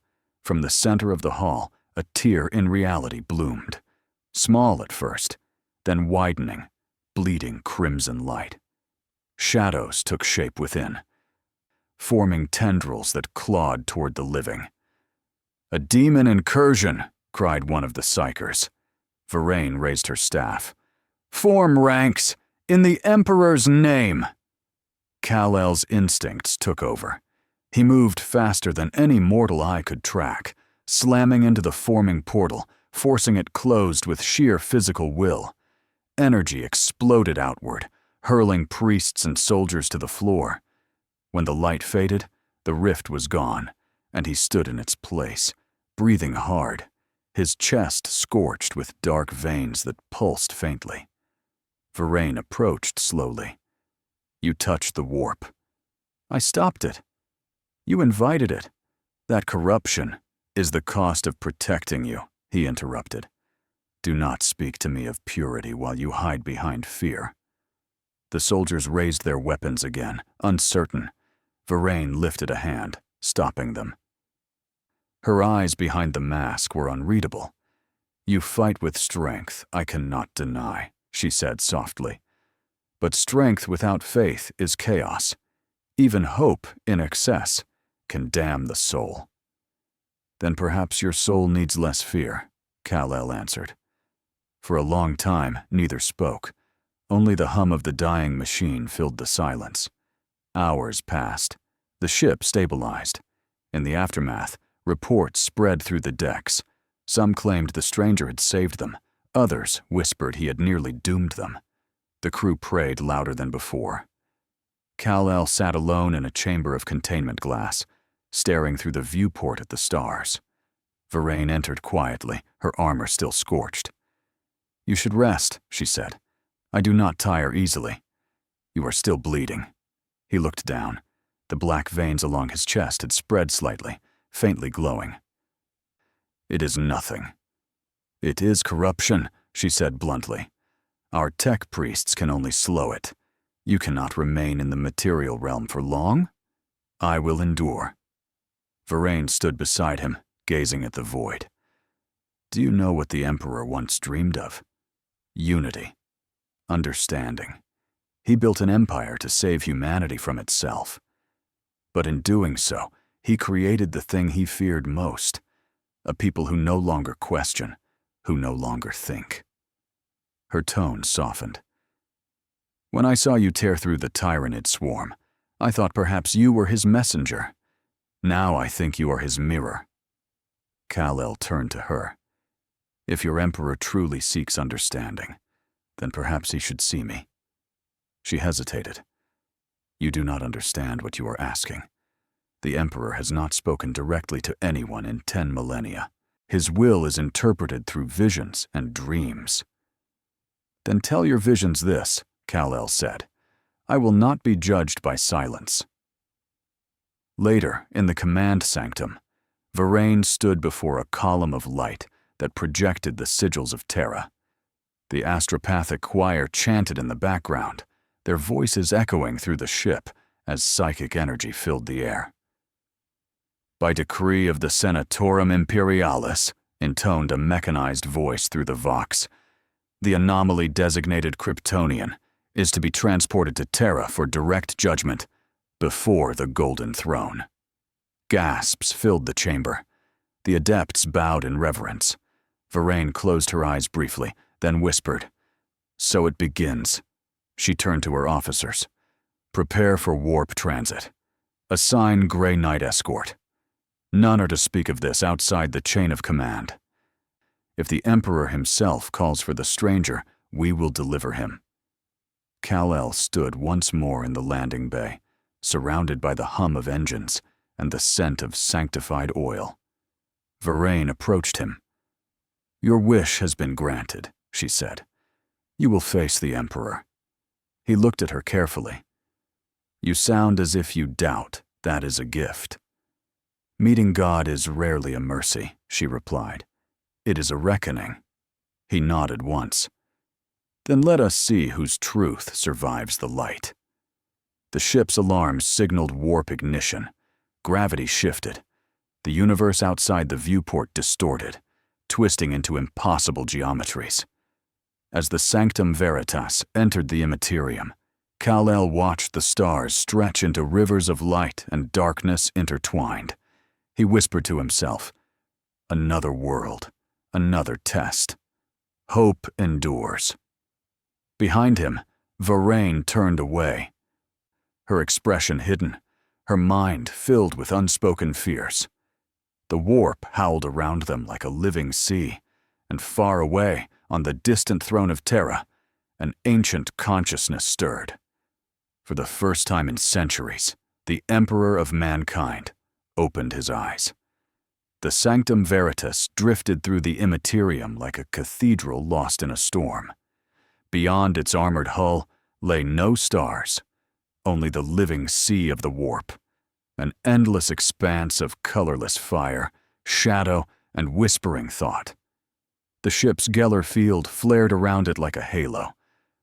From the center of the hall, a tear in reality bloomed. Small at first, then widening, bleeding crimson light. Shadows took shape within, forming tendrils that clawed toward the living. A demon incursion, cried one of the psychers. Varaine raised her staff. Form ranks, in the Emperor's name! Kal-El's instincts took over. He moved faster than any mortal eye could track, slamming into the forming portal, forcing it closed with sheer physical will. Energy exploded outward, hurling priests and soldiers to the floor. When the light faded, the rift was gone, and he stood in its place, breathing hard, his chest scorched with dark veins that pulsed faintly. Varaine approached slowly. You touched the warp. I stopped it. You invited it. That corruption is the cost of protecting you, he interrupted. Do not speak to me of purity while you hide behind fear. The soldiers raised their weapons again, uncertain. Varaine lifted a hand, stopping them. Her eyes behind the mask were unreadable. You fight with strength, I cannot deny, she said softly. But strength without faith is chaos. Even hope in excess can damn the soul. Then perhaps your soul needs less fear, Kal-El answered. For a long time, neither spoke. Only the hum of the dying machine filled the silence. Hours passed. The ship stabilized. In the aftermath, reports spread through the decks. Some claimed the stranger had saved them. Others whispered he had nearly doomed them. The crew prayed louder than before. Kal-El sat alone in a chamber of containment glass, staring through the viewport at the stars. Varaine entered quietly, her armor still scorched. You should rest, she said. I do not tire easily. You are still bleeding. He looked down. The black veins along his chest had spread slightly, faintly glowing. It is nothing. It is corruption, she said bluntly. Our tech priests can only slow it. You cannot remain in the material realm for long. I will endure. Varaine stood beside him, gazing at the void. Do you know what the Emperor once dreamed of? Unity. Understanding. He built an empire to save humanity from itself. But in doing so, he created the thing he feared most, a people who no longer question, who no longer think. Her tone softened. When I saw you tear through the Tyranid swarm, I thought perhaps you were his messenger. Now I think you are his mirror. Kal-El turned to her. If your Emperor truly seeks understanding, then perhaps he should see me. She hesitated. You do not understand what you are asking. The Emperor has not spoken directly to anyone in 10 millennia. His will is interpreted through visions and dreams. Then tell your visions this, Kal-El said. I will not be judged by silence. Later, in the command sanctum, Varain stood before a column of light that projected the sigils of Terra. The astropathic choir chanted in the background, their voices echoing through the ship as psychic energy filled the air. By decree of the Senatorum Imperialis, intoned a mechanized voice through the vox, the anomaly-designated Kryptonian is to be transported to Terra for direct judgment before the Golden Throne. Gasps filled the chamber. The adepts bowed in reverence. Varain closed her eyes briefly, then whispered, "So it begins." She turned to her officers. "Prepare for warp transit. Assign Grey Knight escort. None are to speak of this outside the chain of command. If the Emperor himself calls for the stranger, we will deliver him." Kal-El stood once more in the landing bay, surrounded by the hum of engines and the scent of sanctified oil. Varain approached him. "Your wish has been granted," she said. "You will face the Emperor." He looked at her carefully. "You sound as if you doubt that is a gift." "Meeting God is rarely a mercy," she replied. "It is a reckoning." He nodded once. "Then let us see whose truth survives the light." The ship's alarms signaled warp ignition. Gravity shifted. The universe outside the viewport distorted, twisting into impossible geometries. As the Sanctum Veritas entered the immaterium, Kal-El watched the stars stretch into rivers of light and darkness intertwined. He whispered to himself, "Another world, another test. Hope endures." Behind him, Varain turned away, her expression hidden, her mind filled with unspoken fears. The warp howled around them like a living sea, and far away, on the distant throne of Terra, an ancient consciousness stirred. For the first time in centuries, the Emperor of mankind opened his eyes. The Sanctum Veritas drifted through the immaterium like a cathedral lost in a storm. Beyond its armored hull lay no stars, only the living sea of the warp, an endless expanse of colorless fire, shadow, and whispering thought. The ship's Geller field flared around it like a halo,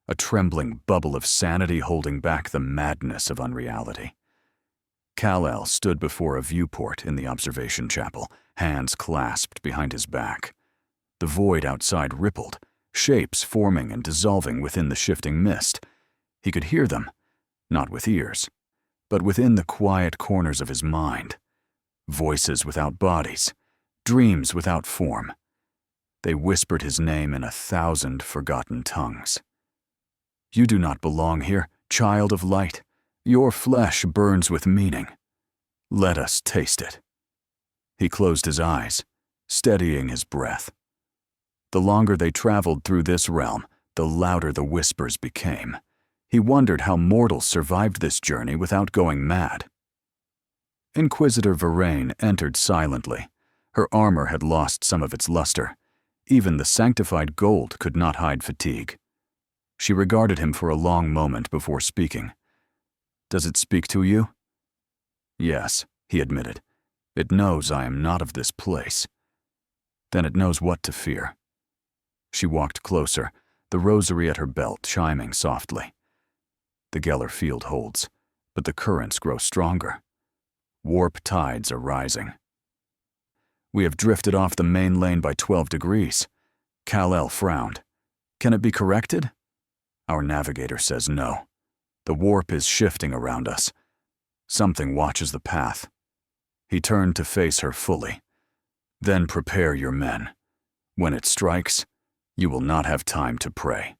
a trembling bubble of sanity holding back the madness of unreality. Kal-El stood before a viewport in the observation chapel, hands clasped behind his back. The void outside rippled, shapes forming and dissolving within the shifting mist. He could hear them, not with ears, but within the quiet corners of his mind. Voices without bodies, dreams without form. They whispered his name in 1,000 forgotten tongues. "You do not belong here, child of light. Your flesh burns with meaning. Let us taste it." He closed his eyes, steadying his breath. The longer they traveled through this realm, the louder the whispers became. He wondered how mortals survived this journey without going mad. Inquisitor Varain entered silently. Her armor had lost some of its luster. Even the sanctified gold could not hide fatigue. She regarded him for a long moment before speaking. "Does it speak to you?" "Yes," he admitted. "It knows I am not of this place." "Then it knows what to fear." She walked closer, the rosary at her belt chiming softly. The Geller field holds, but the currents grow stronger. Warp tides are rising. "We have drifted off the main lane by 12 degrees. Kal-El frowned. "Can it be corrected?" "Our navigator says no. The warp is shifting around us. Something watches the path." He turned to face her fully. "Then prepare your men. When it strikes, you will not have time to pray."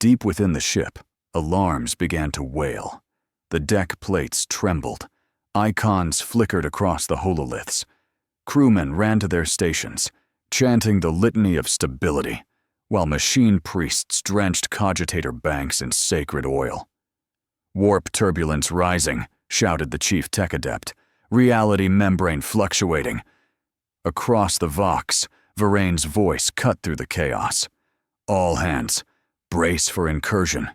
Deep within the ship, alarms began to wail. The deck plates trembled. Icons flickered across the hololiths. Crewmen ran to their stations, chanting the litany of stability, while machine priests drenched cogitator banks in sacred oil. Warp turbulence rising, shouted the chief tech adept. Reality membrane fluctuating. Across the Vox, Varayne's voice cut through the chaos. All hands, brace for incursion.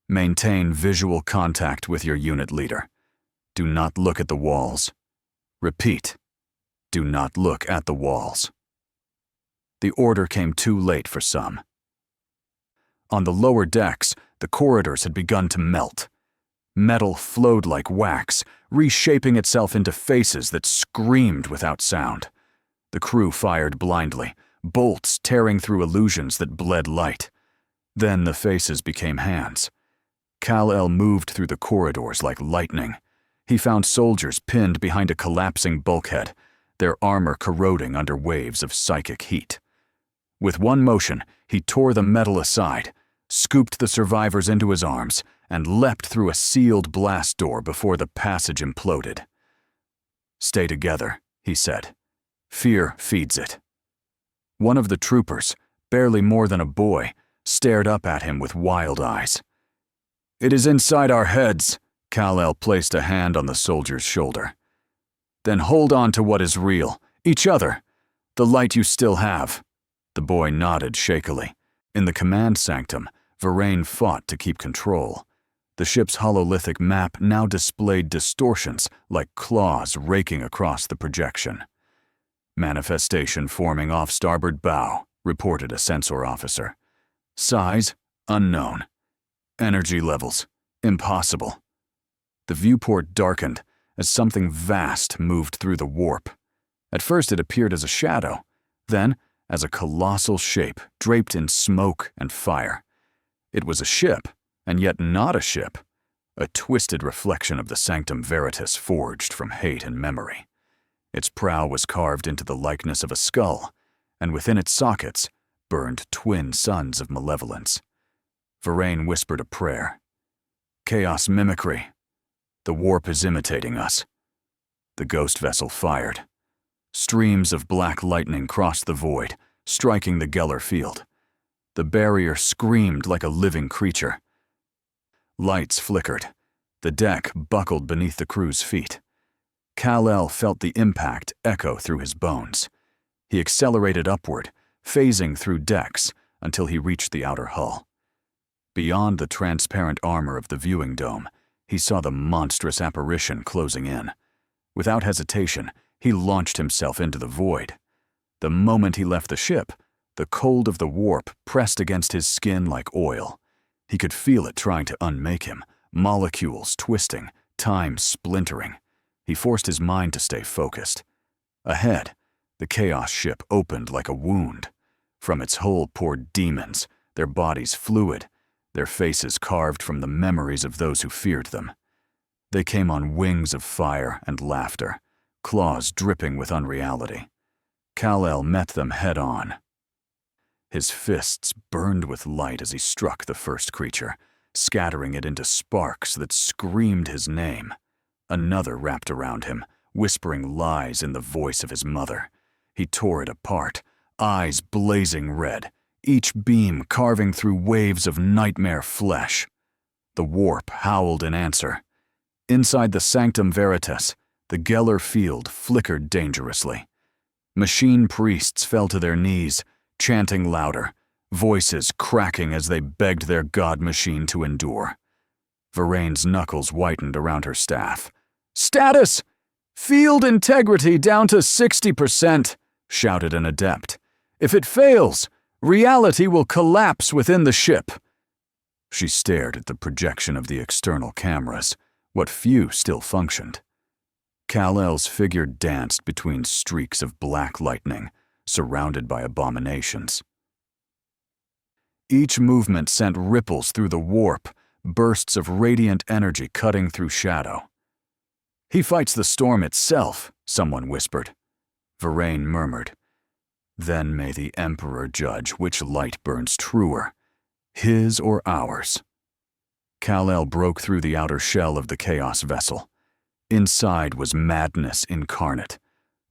Maintain visual contact with your unit leader. Do not look at the walls. Repeat, do not look at the walls. The order came too late for some. On the lower decks, the corridors had begun to melt. Metal flowed like wax, reshaping itself into faces that screamed without sound. The crew fired blindly, bolts tearing through illusions that bled light. Then the faces became hands. Kal-El moved through the corridors like lightning. He found soldiers pinned behind a collapsing bulkhead, their armor corroding under waves of psychic heat. With one motion, he tore the metal aside, scooped the survivors into his arms, and leapt through a sealed blast door before the passage imploded. "Stay together," he said. "Fear feeds it." One of the troopers, barely more than a boy, stared up at him with wild eyes. "It is inside our heads." Kal-El placed a hand on the soldier's shoulder. "Then hold on to what is real, each other, the light you still have." The boy nodded shakily. In the command sanctum, Varayne fought to keep control. The ship's hololithic map now displayed distortions like claws raking across the projection. "Manifestation forming off starboard bow," reported a sensor officer. "Size, unknown. Energy levels, impossible." The viewport darkened as something vast moved through the warp. At first it appeared as a shadow, then as a colossal shape draped in smoke and fire. It was a ship, and yet not a ship, a twisted reflection of the Sanctum Veritas forged from hate and memory. Its prow was carved into the likeness of a skull, and within its sockets burned twin suns of malevolence. Varayne whispered a prayer. "Chaos mimicry. The warp is imitating us." The ghost vessel fired. Streams of black lightning crossed the void, striking the Geller field. The barrier screamed like a living creature. Lights flickered. The deck buckled beneath the crew's feet. Kal-El felt the impact echo through his bones. He accelerated upward, phasing through decks until he reached the outer hull. Beyond the transparent armor of the viewing dome, he saw the monstrous apparition closing in. Without hesitation, he launched himself into the void. The moment he left the ship, the cold of the warp pressed against his skin like oil. He could feel it trying to unmake him, molecules twisting, time splintering. He forced his mind to stay focused. Ahead, the chaos ship opened like a wound. From its hull poured demons, their bodies fluid, their faces carved from the memories of those who feared them. They came on wings of fire and laughter, claws dripping with unreality. Kal-El met them head-on. His fists burned with light as he struck the first creature, scattering it into sparks that screamed his name. Another wrapped around him, whispering lies in the voice of his mother. He tore it apart, eyes blazing red, each beam carving through waves of nightmare flesh. The warp howled in answer. Inside the Sanctum Veritas, the Geller field flickered dangerously. Machine priests fell to their knees, chanting louder, voices cracking as they begged their god machine to endure. Varayne's knuckles whitened around her staff. "Status! Field integrity down to 60%, shouted an adept. "If it fails, reality will collapse within the ship." She stared at the projection of the external cameras, what few still functioned. Kal-El's figure danced between streaks of black lightning, surrounded by abominations. Each movement sent ripples through the warp, bursts of radiant energy cutting through shadow. "He fights the storm itself," someone whispered. Varayne murmured, "Then may the Emperor judge which light burns truer, his or ours." Kal-El broke through the outer shell of the Chaos vessel. Inside was madness incarnate,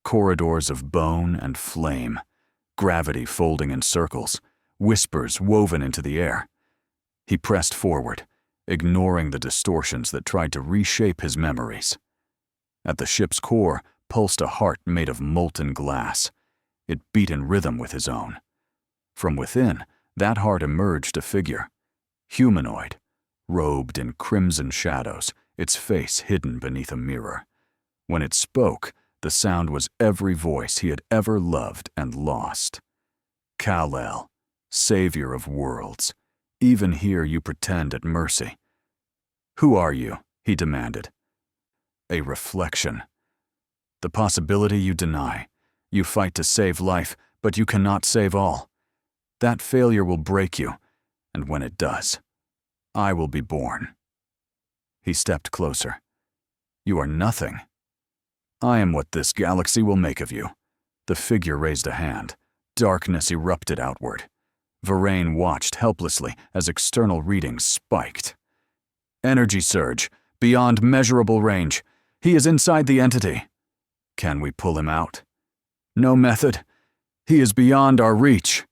corridors of bone and flame, gravity folding in circles, whispers woven into the air. He pressed forward, ignoring the distortions that tried to reshape his memories. At the ship's core pulsed a heart made of molten glass. It beat in rhythm with his own. From within, that heart emerged a figure, humanoid, robed in crimson shadows, its face hidden beneath a mirror. When it spoke, the sound was every voice he had ever loved and lost. Kal-El, savior of worlds, even here you pretend at mercy. Who are you? He demanded. A reflection. The possibility you deny. You fight to save life, but you cannot save all. That failure will break you, and when it does, I will be born. He stepped closer. You are nothing. I am what this galaxy will make of you. The figure raised a hand. Darkness erupted outward. Varain watched helplessly as external readings spiked. Energy surge, beyond measurable range. He is inside the entity. Can we pull him out? No method. He is beyond our reach.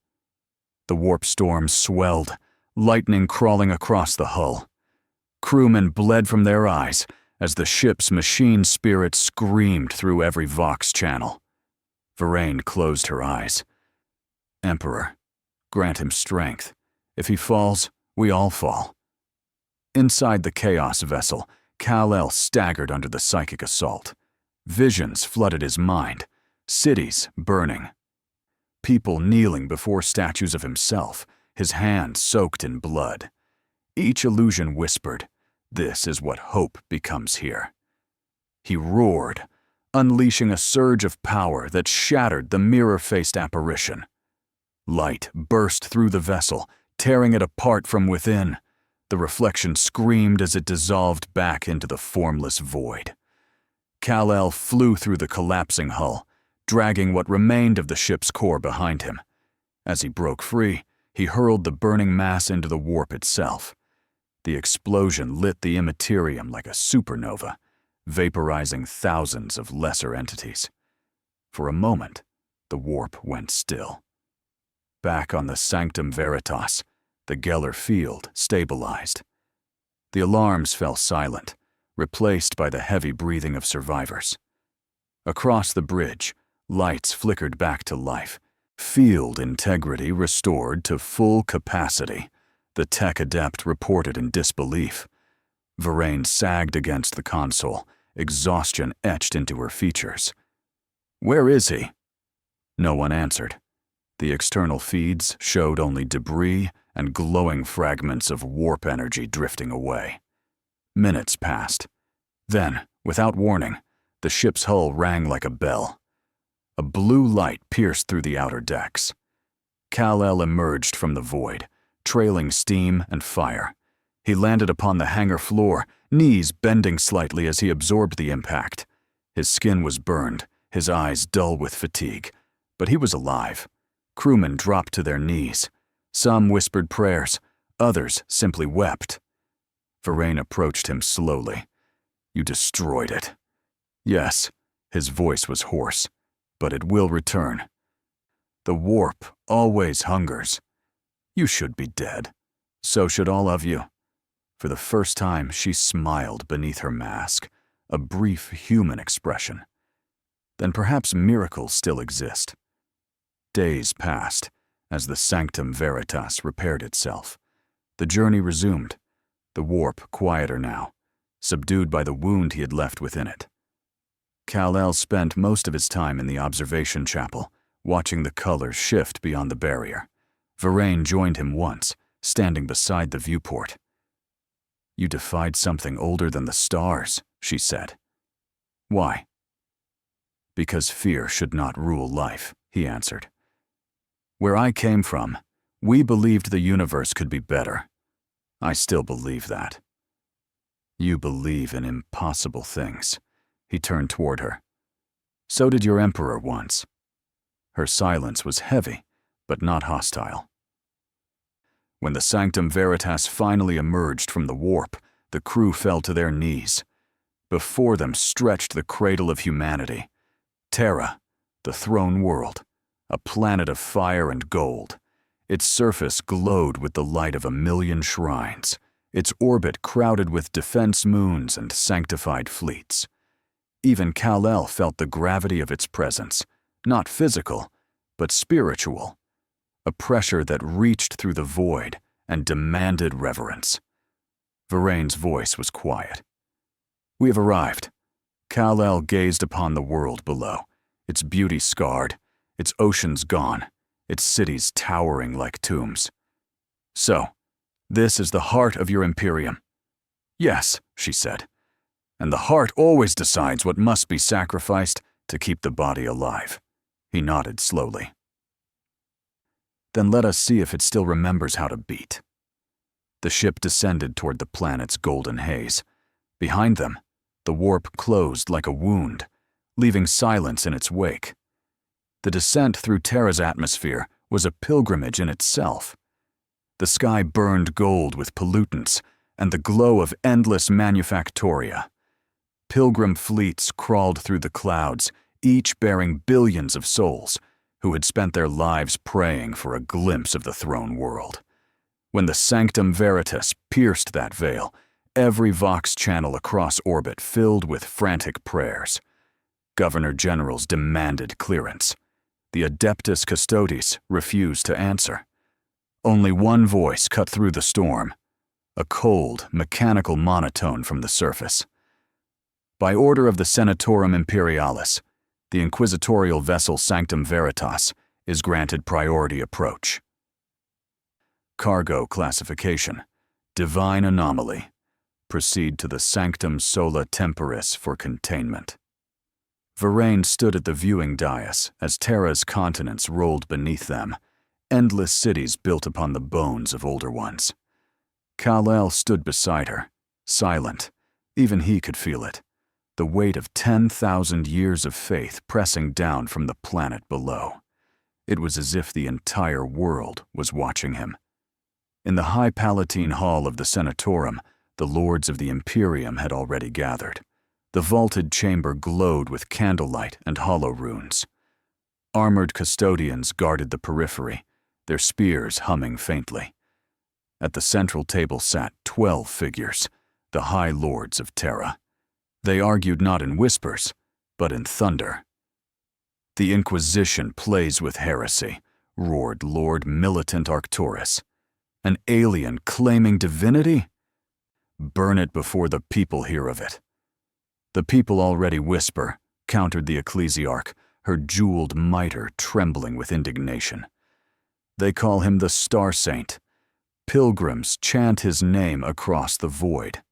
The warp storm swelled, lightning crawling across the hull. Crewmen bled from their eyes as the ship's machine spirit screamed through every Vox channel. Varain closed her eyes. Emperor, grant him strength. If he falls, we all fall. Inside the Chaos vessel, Kal-El staggered under the psychic assault. Visions flooded his mind, cities burning. People kneeling before statues of himself, his hands soaked in blood. Each illusion whispered, "This is what hope becomes here." He roared, unleashing a surge of power that shattered the mirror-faced apparition. Light burst through the vessel, tearing it apart from within. The reflection screamed as it dissolved back into the formless void. Kal-El flew through the collapsing hull, dragging what remained of the ship's core behind him. As he broke free, he hurled the burning mass into the warp itself. The explosion lit the immaterium like a supernova, vaporizing thousands of lesser entities. For a moment, the warp went still. Back on the Sanctum Veritas, the Geller field stabilized. The alarms fell silent, replaced by the heavy breathing of survivors. Across the bridge, lights flickered back to life, field integrity restored to full capacity. The tech adept reported in disbelief. Varain sagged against the console, exhaustion etched into her features. Where is he? No one answered. The external feeds showed only debris and glowing fragments of warp energy drifting away. Minutes passed. Then, without warning, the ship's hull rang like a bell. A blue light pierced through the outer decks. Kal-El emerged from the void, trailing steam and fire. He landed upon the hangar floor, knees bending slightly as he absorbed the impact. His skin was burned, his eyes dull with fatigue, but he was alive. Crewmen dropped to their knees. Some whispered prayers, others simply wept. Varain approached him slowly. You destroyed it. Yes, his voice was hoarse, but it will return. The warp always hungers. You should be dead. So should all of you. For the first time, she smiled beneath her mask, a brief human expression. Then perhaps miracles still exist. Days passed as the Sanctum Veritas repaired itself. The journey resumed, the warp quieter now, subdued by the wound he had left within it. Kal-El spent most of his time in the observation chapel, watching the colors shift beyond the barrier. Varain joined him once, standing beside the viewport. You defied something older than the stars, she said. Why? Because fear should not rule life, he answered. Where I came from, we believed the universe could be better. I still believe that. You believe in impossible things. He turned toward her. So did your emperor once. Her silence was heavy, but not hostile. When the Sanctum Veritas finally emerged from the warp, the crew fell to their knees. Before them stretched the cradle of humanity. Terra, the throne world, a planet of fire and gold. Its surface glowed with the light of 1,000,000 shrines, its orbit crowded with defense moons and sanctified fleets. Even Kal-El felt the gravity of its presence, not physical, but spiritual, a pressure that reached through the void and demanded reverence. Varane's voice was quiet. "We have arrived." Kal-El gazed upon the world below, its beauty scarred, its oceans gone, its cities towering like tombs. "So, this is the heart of your Imperium." "Yes," she said. "And the heart always decides what must be sacrificed to keep the body alive." He nodded slowly. "Then let us see if it still remembers how to beat." The ship descended toward the planet's golden haze. Behind them, the warp closed like a wound, leaving silence in its wake. The descent through Terra's atmosphere was a pilgrimage in itself. The sky burned gold with pollutants and the glow of endless manufactoria. Pilgrim fleets crawled through the clouds, each bearing billions of souls who had spent their lives praying for a glimpse of the throne world. When the Sanctum Veritas pierced that veil, every Vox channel across orbit filled with frantic prayers. Governor-generals demanded clearance. The Adeptus Custodes refused to answer. Only one voice cut through the storm, a cold, mechanical monotone from the surface. By order of the Senatorum Imperialis, the inquisitorial vessel Sanctum Veritas is granted priority approach. Cargo classification: Divine Anomaly. Proceed to the Sanctum Sola Temporis for containment. Varane stood at the viewing dais as Terra's continents rolled beneath them, endless cities built upon the bones of older ones. Kal-El stood beside her, silent. Even he could feel it, the weight of 10,000 years of faith pressing down from the planet below. It was as if the entire world was watching him. In the high Palatine hall of the Senatorum, the lords of the Imperium had already gathered. The vaulted chamber glowed with candlelight and hollow runes. Armored custodians guarded the periphery, their spears humming faintly. At the central table sat 12 figures, the High Lords of Terra. They argued not in whispers, but in thunder. "The Inquisition plays with heresy," roared Lord Militant Arcturus. "An alien claiming divinity? Burn it before the people hear of it." "The people already whisper," countered the ecclesiarch, her jeweled mitre trembling with indignation. "They call him the Star Saint. Pilgrims chant his name across the void."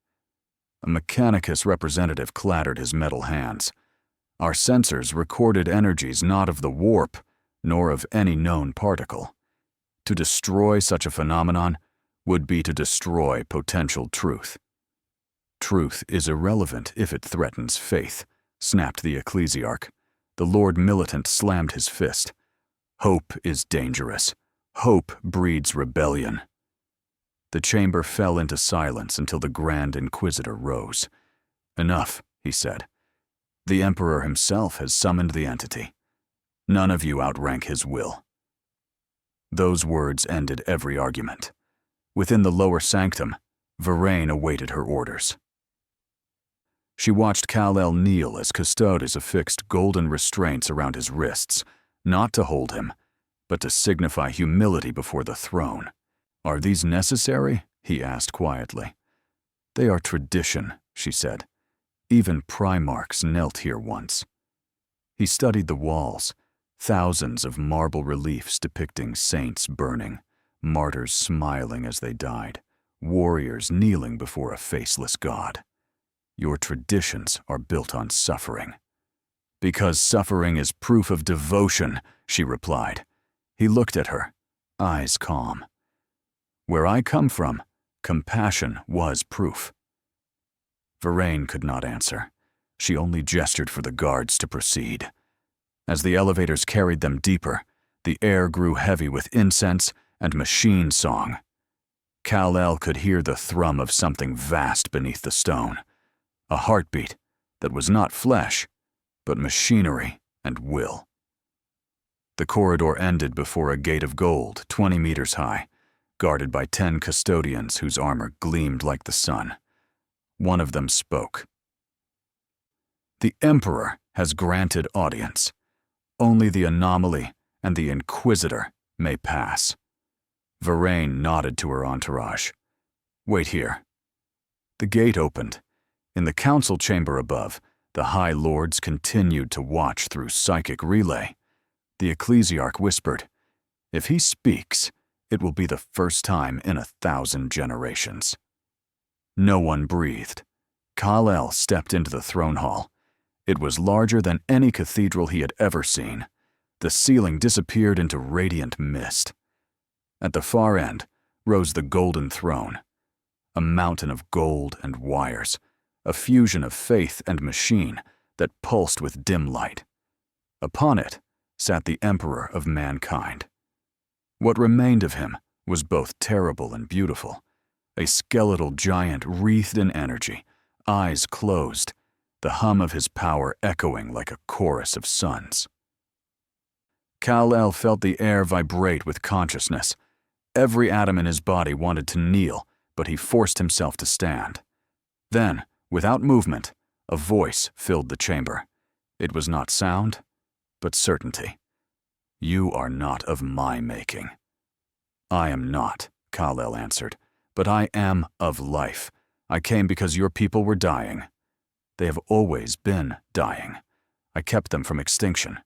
A Mechanicus representative clattered his metal hands. "Our sensors recorded energies not of the warp, nor of any known particle. To destroy such a phenomenon would be to destroy potential truth." "Truth is irrelevant if it threatens faith," snapped the ecclesiarch. The Lord Militant slammed his fist. "Hope is dangerous. Hope breeds rebellion." The chamber fell into silence until the Grand Inquisitor rose. "Enough," he said. "The Emperor himself has summoned the entity. None of you outrank his will." Those words ended every argument. Within the lower sanctum, Varane awaited her orders. She watched Kal-El kneel as Custodes affixed golden restraints around his wrists, not to hold him, but to signify humility before the throne. "Are these necessary?" he asked quietly. "They are tradition," she said. "Even Primarchs knelt here once." He studied the walls, thousands of marble reliefs depicting saints burning, martyrs smiling as they died, warriors kneeling before a faceless god. "Your traditions are built on suffering." "Because suffering is proof of devotion," she replied. He looked at her, eyes calm. "Where I come from, compassion was proof." Varane could not answer. She only gestured for the guards to proceed. As the elevators carried them deeper, the air grew heavy with incense and machine song. Kal-El could hear the thrum of something vast beneath the stone, a heartbeat that was not flesh, but machinery and will. The corridor ended before a gate of gold 20 meters high. guarded by 10 custodians whose armor gleamed like the sun. One of them spoke. "The Emperor has granted audience. Only the Anomaly and the Inquisitor may pass." Varaine nodded to her entourage. "Wait here." The gate opened. In the council chamber above, the High Lords continued to watch through psychic relay. The Ecclesiarch whispered, "If he speaks, it will be the first time in 1,000 generations." No one breathed. Kal-El stepped into the throne hall. It was larger than any cathedral he had ever seen. The ceiling disappeared into radiant mist. At the far end rose the golden throne, a mountain of gold and wires, a fusion of faith and machine that pulsed with dim light. Upon it sat the Emperor of mankind. What remained of him was both terrible and beautiful, a skeletal giant wreathed in energy, eyes closed, the hum of his power echoing like a chorus of suns. Kal-El felt the air vibrate with consciousness. Every atom in his body wanted to kneel, but he forced himself to stand. Then, without movement, a voice filled the chamber. It was not sound, but certainty. "You are not of my making." "I am not," Kal-El answered, "but I am of life. I came because your people were dying. They have always been dying. I kept them from extinction.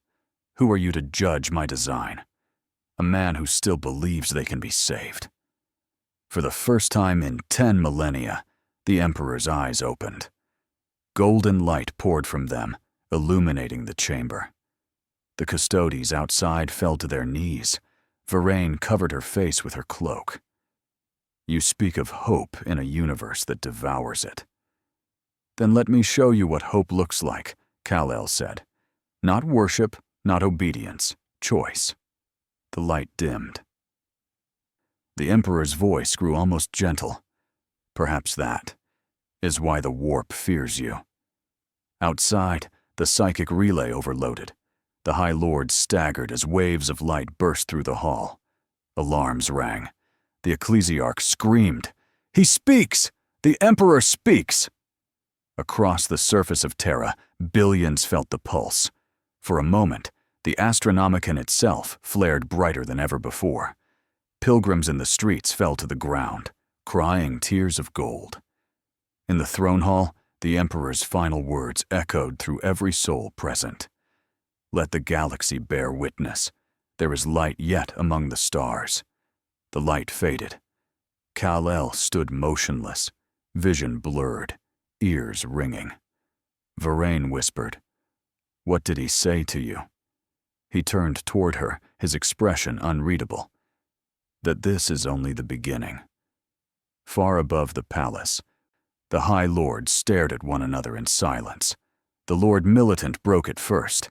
Who are you to judge my design? A man who still believes they can be saved." For the first time in 10 millennia, the Emperor's eyes opened. Golden light poured from them, illuminating the chamber. The custodies outside fell to their knees. Varaine covered her face with her cloak. "You speak of hope in a universe that devours it." "Then let me show you what hope looks like," Kal-El said. "Not worship, not obedience, choice." The light dimmed. The Emperor's voice grew almost gentle. "Perhaps that is why the warp fears you." Outside, the psychic relay overloaded. The High Lords staggered as waves of light burst through the hall. Alarms rang. The Ecclesiarch screamed, "He speaks! The Emperor speaks!" Across the surface of Terra, billions felt the pulse. For a moment, the Astronomicon itself flared brighter than ever before. Pilgrims in the streets fell to the ground, crying tears of gold. In the throne hall, the Emperor's final words echoed through every soul present. "Let the galaxy bear witness. There is light yet among the stars." The light faded. Kal-El stood motionless, vision blurred, ears ringing. Varaine whispered, "What did he say to you?" He turned toward her, his expression unreadable. "That this is only the beginning." Far above the palace, the High Lords stared at one another in silence. The Lord Militant broke it first.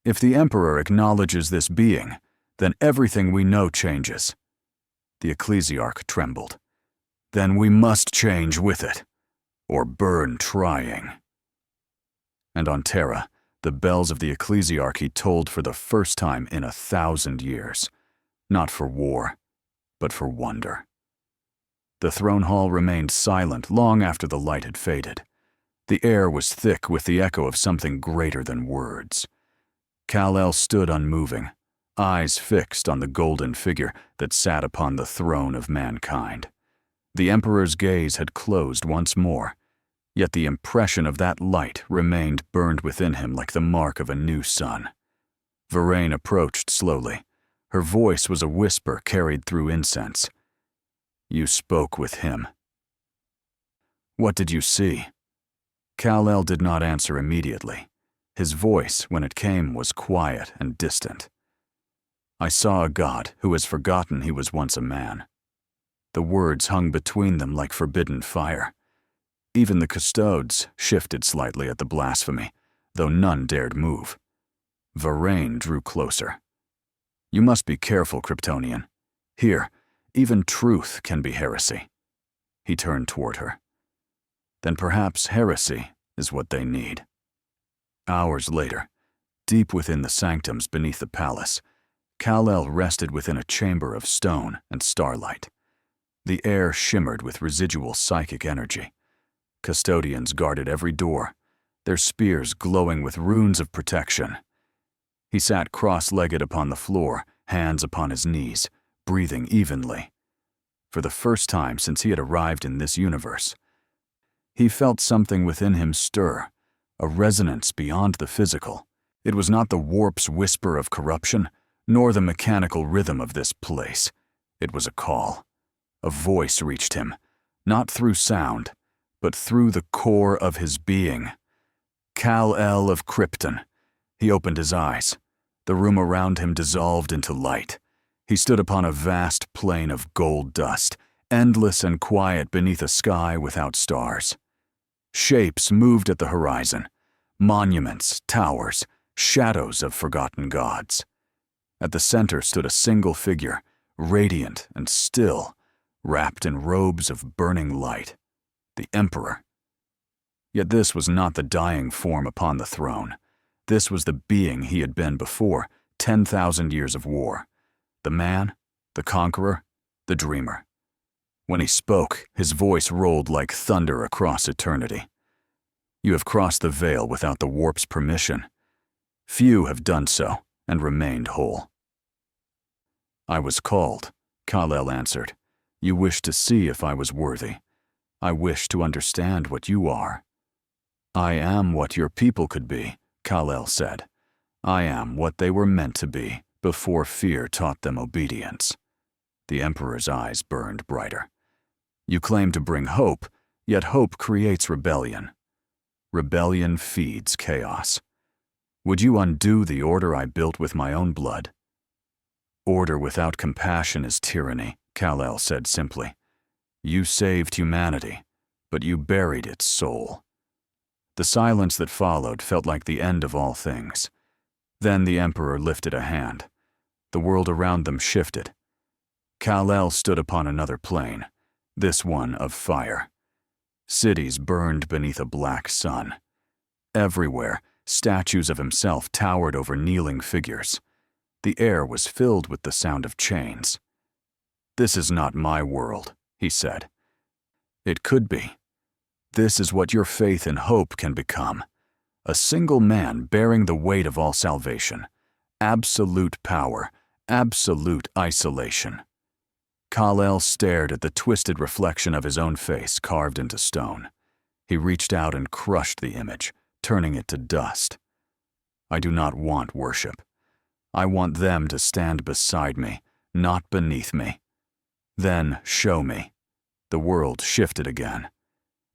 "If the Emperor acknowledges this being, then everything we know changes." The Ecclesiarch trembled. "Then we must change with it, or burn trying." And on Terra, the bells of the Ecclesiarchy tolled for the first time in 1,000 years, not for war, but for wonder. The throne hall remained silent long after the light had faded. The air was thick with the echo of something greater than words. Kal-El stood unmoving, eyes fixed on the golden figure that sat upon the throne of mankind. The Emperor's gaze had closed once more, yet the impression of that light remained burned within him like the mark of a new sun. Varaine approached slowly. Her voice was a whisper carried through incense. "You spoke with him. What did you see?" Kal-El did not answer immediately. His voice, when it came, was quiet and distant. "I saw a god who has forgotten he was once a man." The words hung between them like forbidden fire. Even the custodes shifted slightly at the blasphemy, though none dared move. Varaine drew closer. "You must be careful, Kryptonian. Here, even truth can be heresy." He turned toward her. "Then perhaps heresy is what they need." Hours later, deep within the sanctums beneath the palace, Kal-El rested within a chamber of stone and starlight. The air shimmered with residual psychic energy. Custodians guarded every door, their spears glowing with runes of protection. He sat cross-legged upon the floor, hands upon his knees, breathing evenly. For the first time since he had arrived in this universe, he felt something within him stir, a resonance beyond the physical. It was not the warp's whisper of corruption, nor the mechanical rhythm of this place. It was a call. A voice reached him, not through sound, but through the core of his being. Kal-El of Krypton. He opened his eyes. The room around him dissolved into light. He stood upon a vast plain of gold dust, endless and quiet beneath a sky without stars. Shapes moved at the horizon, monuments, towers, shadows of forgotten gods. At the center stood a single figure, radiant and still, wrapped in robes of burning light, the Emperor. Yet this was not the dying form upon the throne. This was the being he had been before 10,000 years of war. The man, the conqueror, the dreamer. When he spoke, his voice rolled like thunder across eternity. You have crossed the veil without the warp's permission. Few have done so and remained whole. I was called, Kal-El answered. You wished to see if I was worthy. I wish to understand what you are. I am what your people could be, Kal-El said. I am what they were meant to be before fear taught them obedience. The Emperor's eyes burned brighter. You claim to bring hope, yet hope creates rebellion. Rebellion feeds chaos. Would you undo the order I built with my own blood? Order without compassion is tyranny, Kal-El said simply. You saved humanity, but you buried its soul. The silence that followed felt like the end of all things. Then the Emperor lifted a hand. The world around them shifted. Kal-El stood upon another plane, this one of fire. Cities burned beneath a black sun. Everywhere, statues of himself towered over kneeling figures. The air was filled with the sound of chains. This is not my world, he said. It could be. This is what your faith and hope can become. A single man bearing the weight of all salvation. Absolute power, absolute isolation. Kal-El stared at the twisted reflection of his own face carved into stone. He reached out and crushed the image, turning it to dust. I do not want worship. I want them to stand beside me, not beneath me. Then show me. The world shifted again.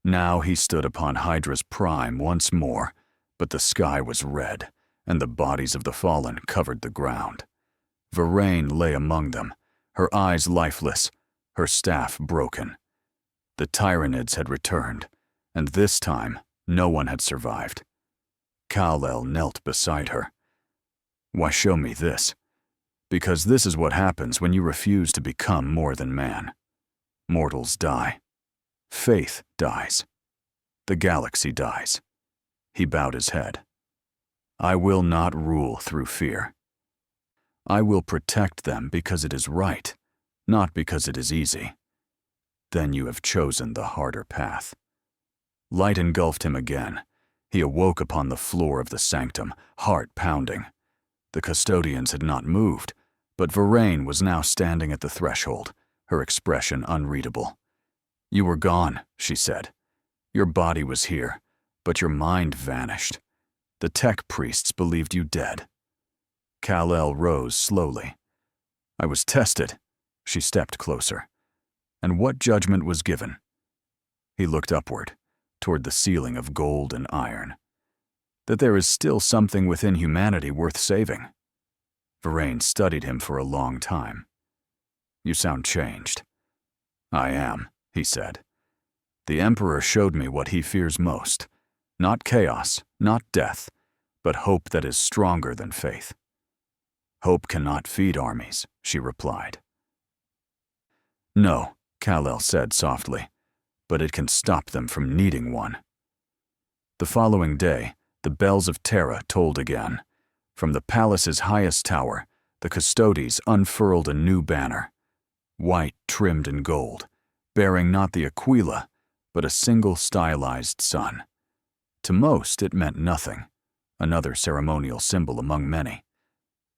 Now he stood upon Hydra's prime once more, but the sky was red, and the bodies of the fallen covered the ground. Varain lay among them, her eyes lifeless, her staff broken. The Tyranids had returned, and this time no one had survived. Kal-El knelt beside her. Why show me this? Because this is what happens when you refuse to become more than man. Mortals die. Faith dies. The galaxy dies. He bowed his head. I will not rule through fear. I will protect them because it is right, not because it is easy. Then you have chosen the harder path. Light engulfed him again. He awoke upon the floor of the sanctum, heart pounding. The custodians had not moved, but Varain was now standing at the threshold, her expression unreadable. You were gone, she said. Your body was here, but your mind vanished. The tech priests believed you dead. Kal-El rose slowly. I was tested. She stepped closer. And what judgment was given? He looked upward, toward the ceiling of gold and iron. That there is still something within humanity worth saving. Varain studied him for a long time. You sound changed. I am, he said. The Emperor showed me what he fears most. Not chaos, not death, but hope that is stronger than faith. Hope cannot feed armies, she replied. No, Kal-El said softly, but it can stop them from needing one. The following day, the bells of Terra tolled again. From the palace's highest tower, the Custodes unfurled a new banner. White trimmed in gold, bearing not the Aquila, but a single stylized sun. To most, it meant nothing, another ceremonial symbol among many.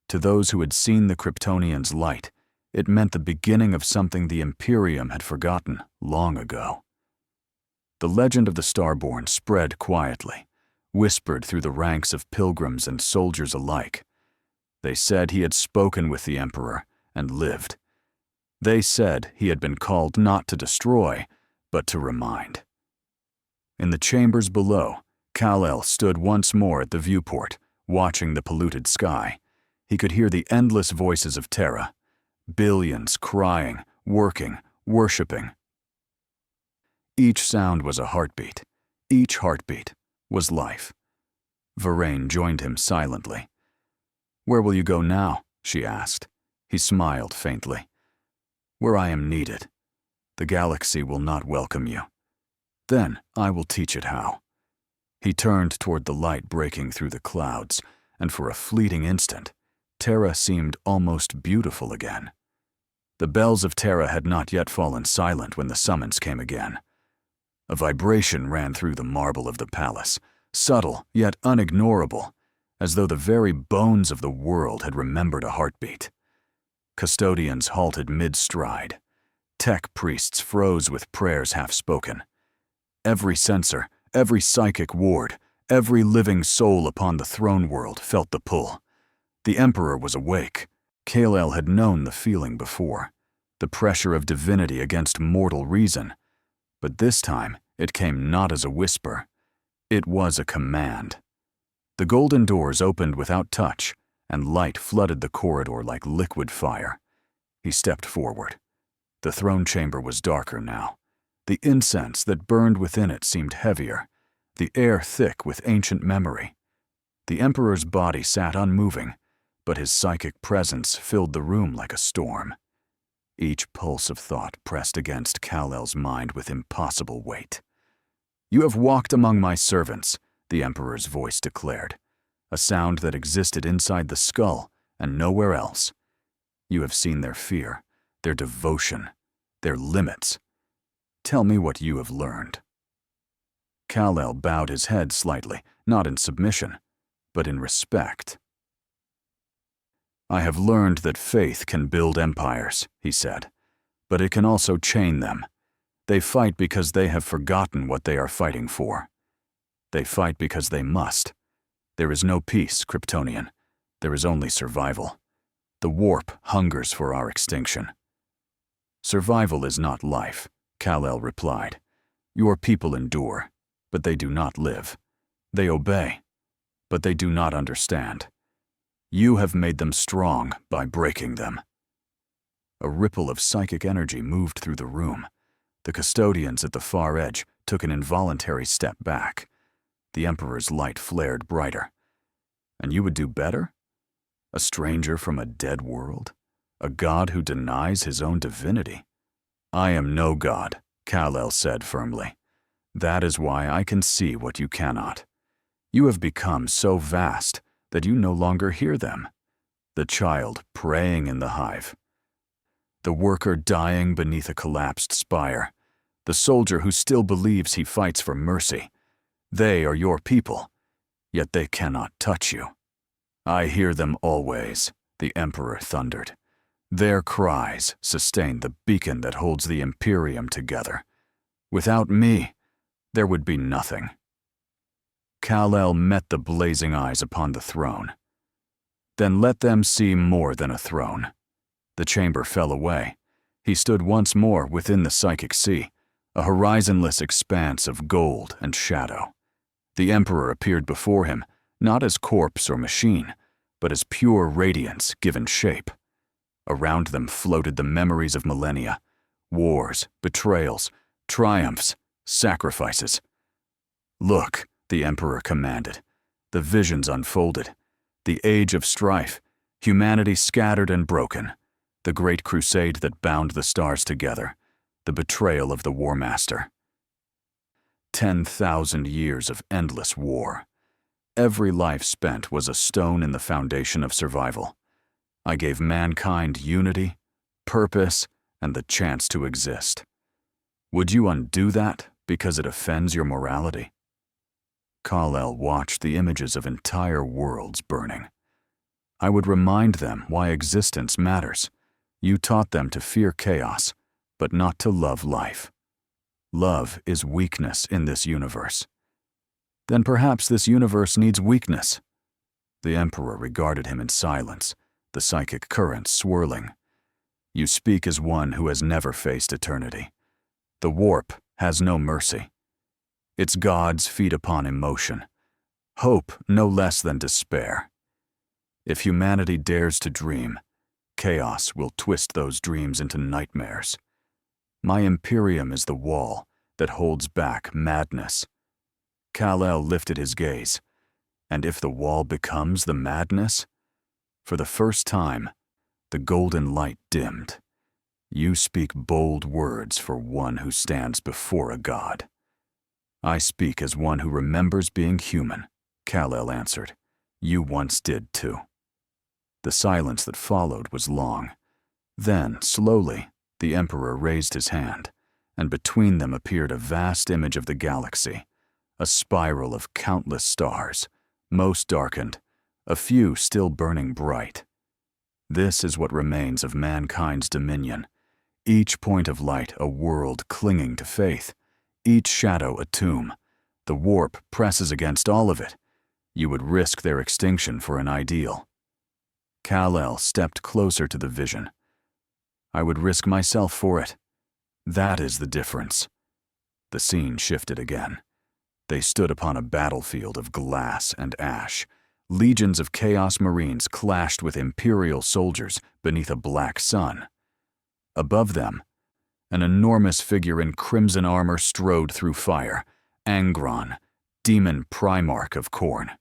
To those who had seen the Kryptonian's light, it meant the beginning of something the Imperium had forgotten long ago. The legend of the Starborn spread quietly, whispered through the ranks of pilgrims and soldiers alike. They said he had spoken with the Emperor and lived. They said he had been called not to destroy, but to remind. In the chambers below, Kal-El stood once more at the viewport, watching the polluted sky. He could hear the endless voices of Terra, billions crying, working, worshipping. Each sound was a heartbeat. Each heartbeat was life. Varaine joined him silently. "Where will you go now?" she asked. He smiled faintly. "Where I am needed. The galaxy will not welcome you. Then I will teach it how." He turned toward the light breaking through the clouds, and for a fleeting instant, Terra seemed almost beautiful again. The bells of Terra had not yet fallen silent when the summons came again. A vibration ran through the marble of the palace, subtle yet unignorable, as though the very bones of the world had remembered a heartbeat. Custodians halted mid-stride. Tech priests froze with prayers half-spoken. Every sensor, every psychic ward, every living soul upon the throne world felt the pull. The Emperor was awake. Kal-El had known the feeling before, the pressure of divinity against mortal reason. But this time, it came not as a whisper. It was a command. The golden doors opened without touch, and light flooded the corridor like liquid fire. He stepped forward. The throne chamber was darker now. The incense that burned within it seemed heavier, the air thick with ancient memory. The Emperor's body sat unmoving, but his psychic presence filled the room like a storm. Each pulse of thought pressed against Kal-El's mind with impossible weight. "You have walked among my servants," the Emperor's voice declared, a sound that existed inside the skull and nowhere else. "You have seen their fear, their devotion, their limits. Tell me what you have learned." Kal-El bowed his head slightly, not in submission, but in respect. "I have learned that faith can build empires," he said, "but it can also chain them. They fight because they have forgotten what they are fighting for. They fight because they must. There is no peace, Kryptonian. There is only survival. The warp hungers for our extinction." "Survival is not life," Kal-El replied. "Your people endure, but they do not live. They obey, but they do not understand. You have made them strong by breaking them." A ripple of psychic energy moved through the room. The custodians at the far edge took an involuntary step back. The Emperor's light flared brighter. "And you would do better? A stranger from a dead world? A god who denies his own divinity?" "I am no god," Kal-El said firmly. "That is why I can see what you cannot. You have become so vast that you no longer hear them. The child praying in the hive. The worker dying beneath a collapsed spire. The soldier who still believes he fights for mercy. They are your people, yet they cannot touch you." "I hear them always," the Emperor thundered. "Their cries sustain the beacon that holds the Imperium together. Without me, there would be nothing." Kal-El met the blazing eyes upon the throne. "Then let them see more than a throne." The chamber fell away. He stood once more within the psychic sea, a horizonless expanse of gold and shadow. The Emperor appeared before him, not as corpse or machine, but as pure radiance given shape. Around them floated the memories of millennia, wars, betrayals, triumphs, sacrifices. "Look," the Emperor commanded. The visions unfolded. The age of strife, humanity scattered and broken, the great crusade that bound the stars together, the betrayal of the War Master. 10,000 years of endless war. Every life spent was a stone in the foundation of survival. I gave mankind unity, purpose, and the chance to exist. Would you undo that because it offends your morality? Kal-El watched the images of entire worlds burning. I would remind them why existence matters. You taught them to fear chaos, but not to love life. Love is weakness in this universe. Then perhaps this universe needs weakness. The Emperor regarded him in silence, the psychic currents swirling. You speak as one who has never faced eternity. The warp has no mercy. Its gods feed upon emotion, hope no less than despair. If humanity dares to dream, chaos will twist those dreams into nightmares. My Imperium is the wall that holds back madness. Kal-El lifted his gaze. And if the wall becomes the madness? For the first time, the golden light dimmed. You speak bold words for one who stands before a god. I speak as one who remembers being human, Kal-El answered. You once did too. The silence that followed was long. Then, slowly, the Emperor raised his hand, and between them appeared a vast image of the galaxy, a spiral of countless stars, most darkened, a few still burning bright. This is what remains of mankind's dominion, each point of light a world clinging to faith, each shadow a tomb. The warp presses against all of it. You would risk their extinction for an ideal. Kal-El stepped closer to the vision. I would risk myself for it. That is the difference. The scene shifted again. They stood upon a battlefield of glass and ash. Legions of Chaos Marines clashed with Imperial soldiers beneath a black sun. Above them, an enormous figure in crimson armor strode through fire, Angron, demon Primarch of Khorne.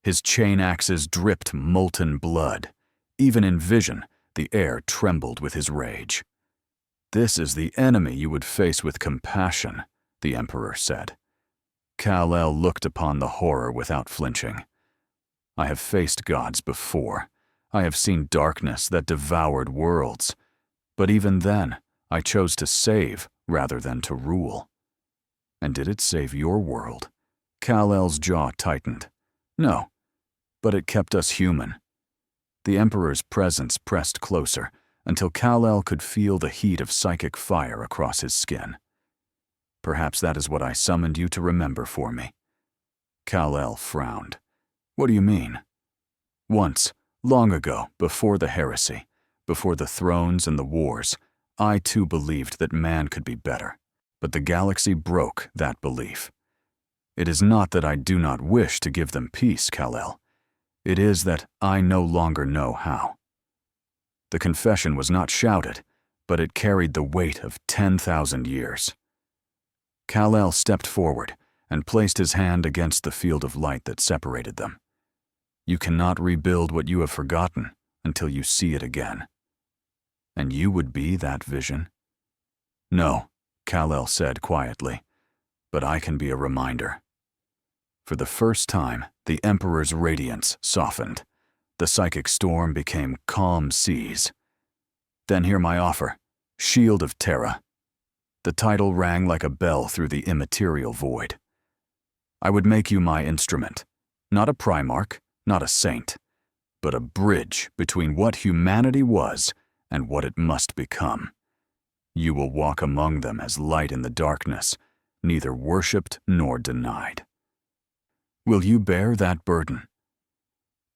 His chain axes dripped molten blood. Even in vision, the air trembled with his rage. This is the enemy you would face with compassion, the Emperor said. Kal-El looked upon the horror without flinching. I have faced gods before. I have seen darkness that devoured worlds. But even then, I chose to save rather than to rule. And did it save your world? Kal-El's jaw tightened. No, but it kept us human. The Emperor's presence pressed closer until Kal-El could feel the heat of psychic fire across his skin. Perhaps that is what I summoned you to remember for me. Kal-El frowned. What do you mean? Once, long ago, before the heresy, before the thrones and the wars, I too believed that man could be better, but the galaxy broke that belief. It is not that I do not wish to give them peace, Kal-El. It is that I no longer know how. The confession was not shouted, but it carried the weight of 10,000 years. Kal-El stepped forward and placed his hand against the field of light that separated them. You cannot rebuild what you have forgotten until you see it again. And you would be that vision? No, Kal-El said quietly, but I can be a reminder. For the first time, the Emperor's radiance softened. The psychic storm became calm seas. Then hear my offer, Shield of Terra. The title rang like a bell through the immaterial void. I would make you my instrument, not a Primarch, not a saint, but a bridge between what humanity was and what it must become. You will walk among them as light in the darkness, neither worshipped nor denied. Will you bear that burden?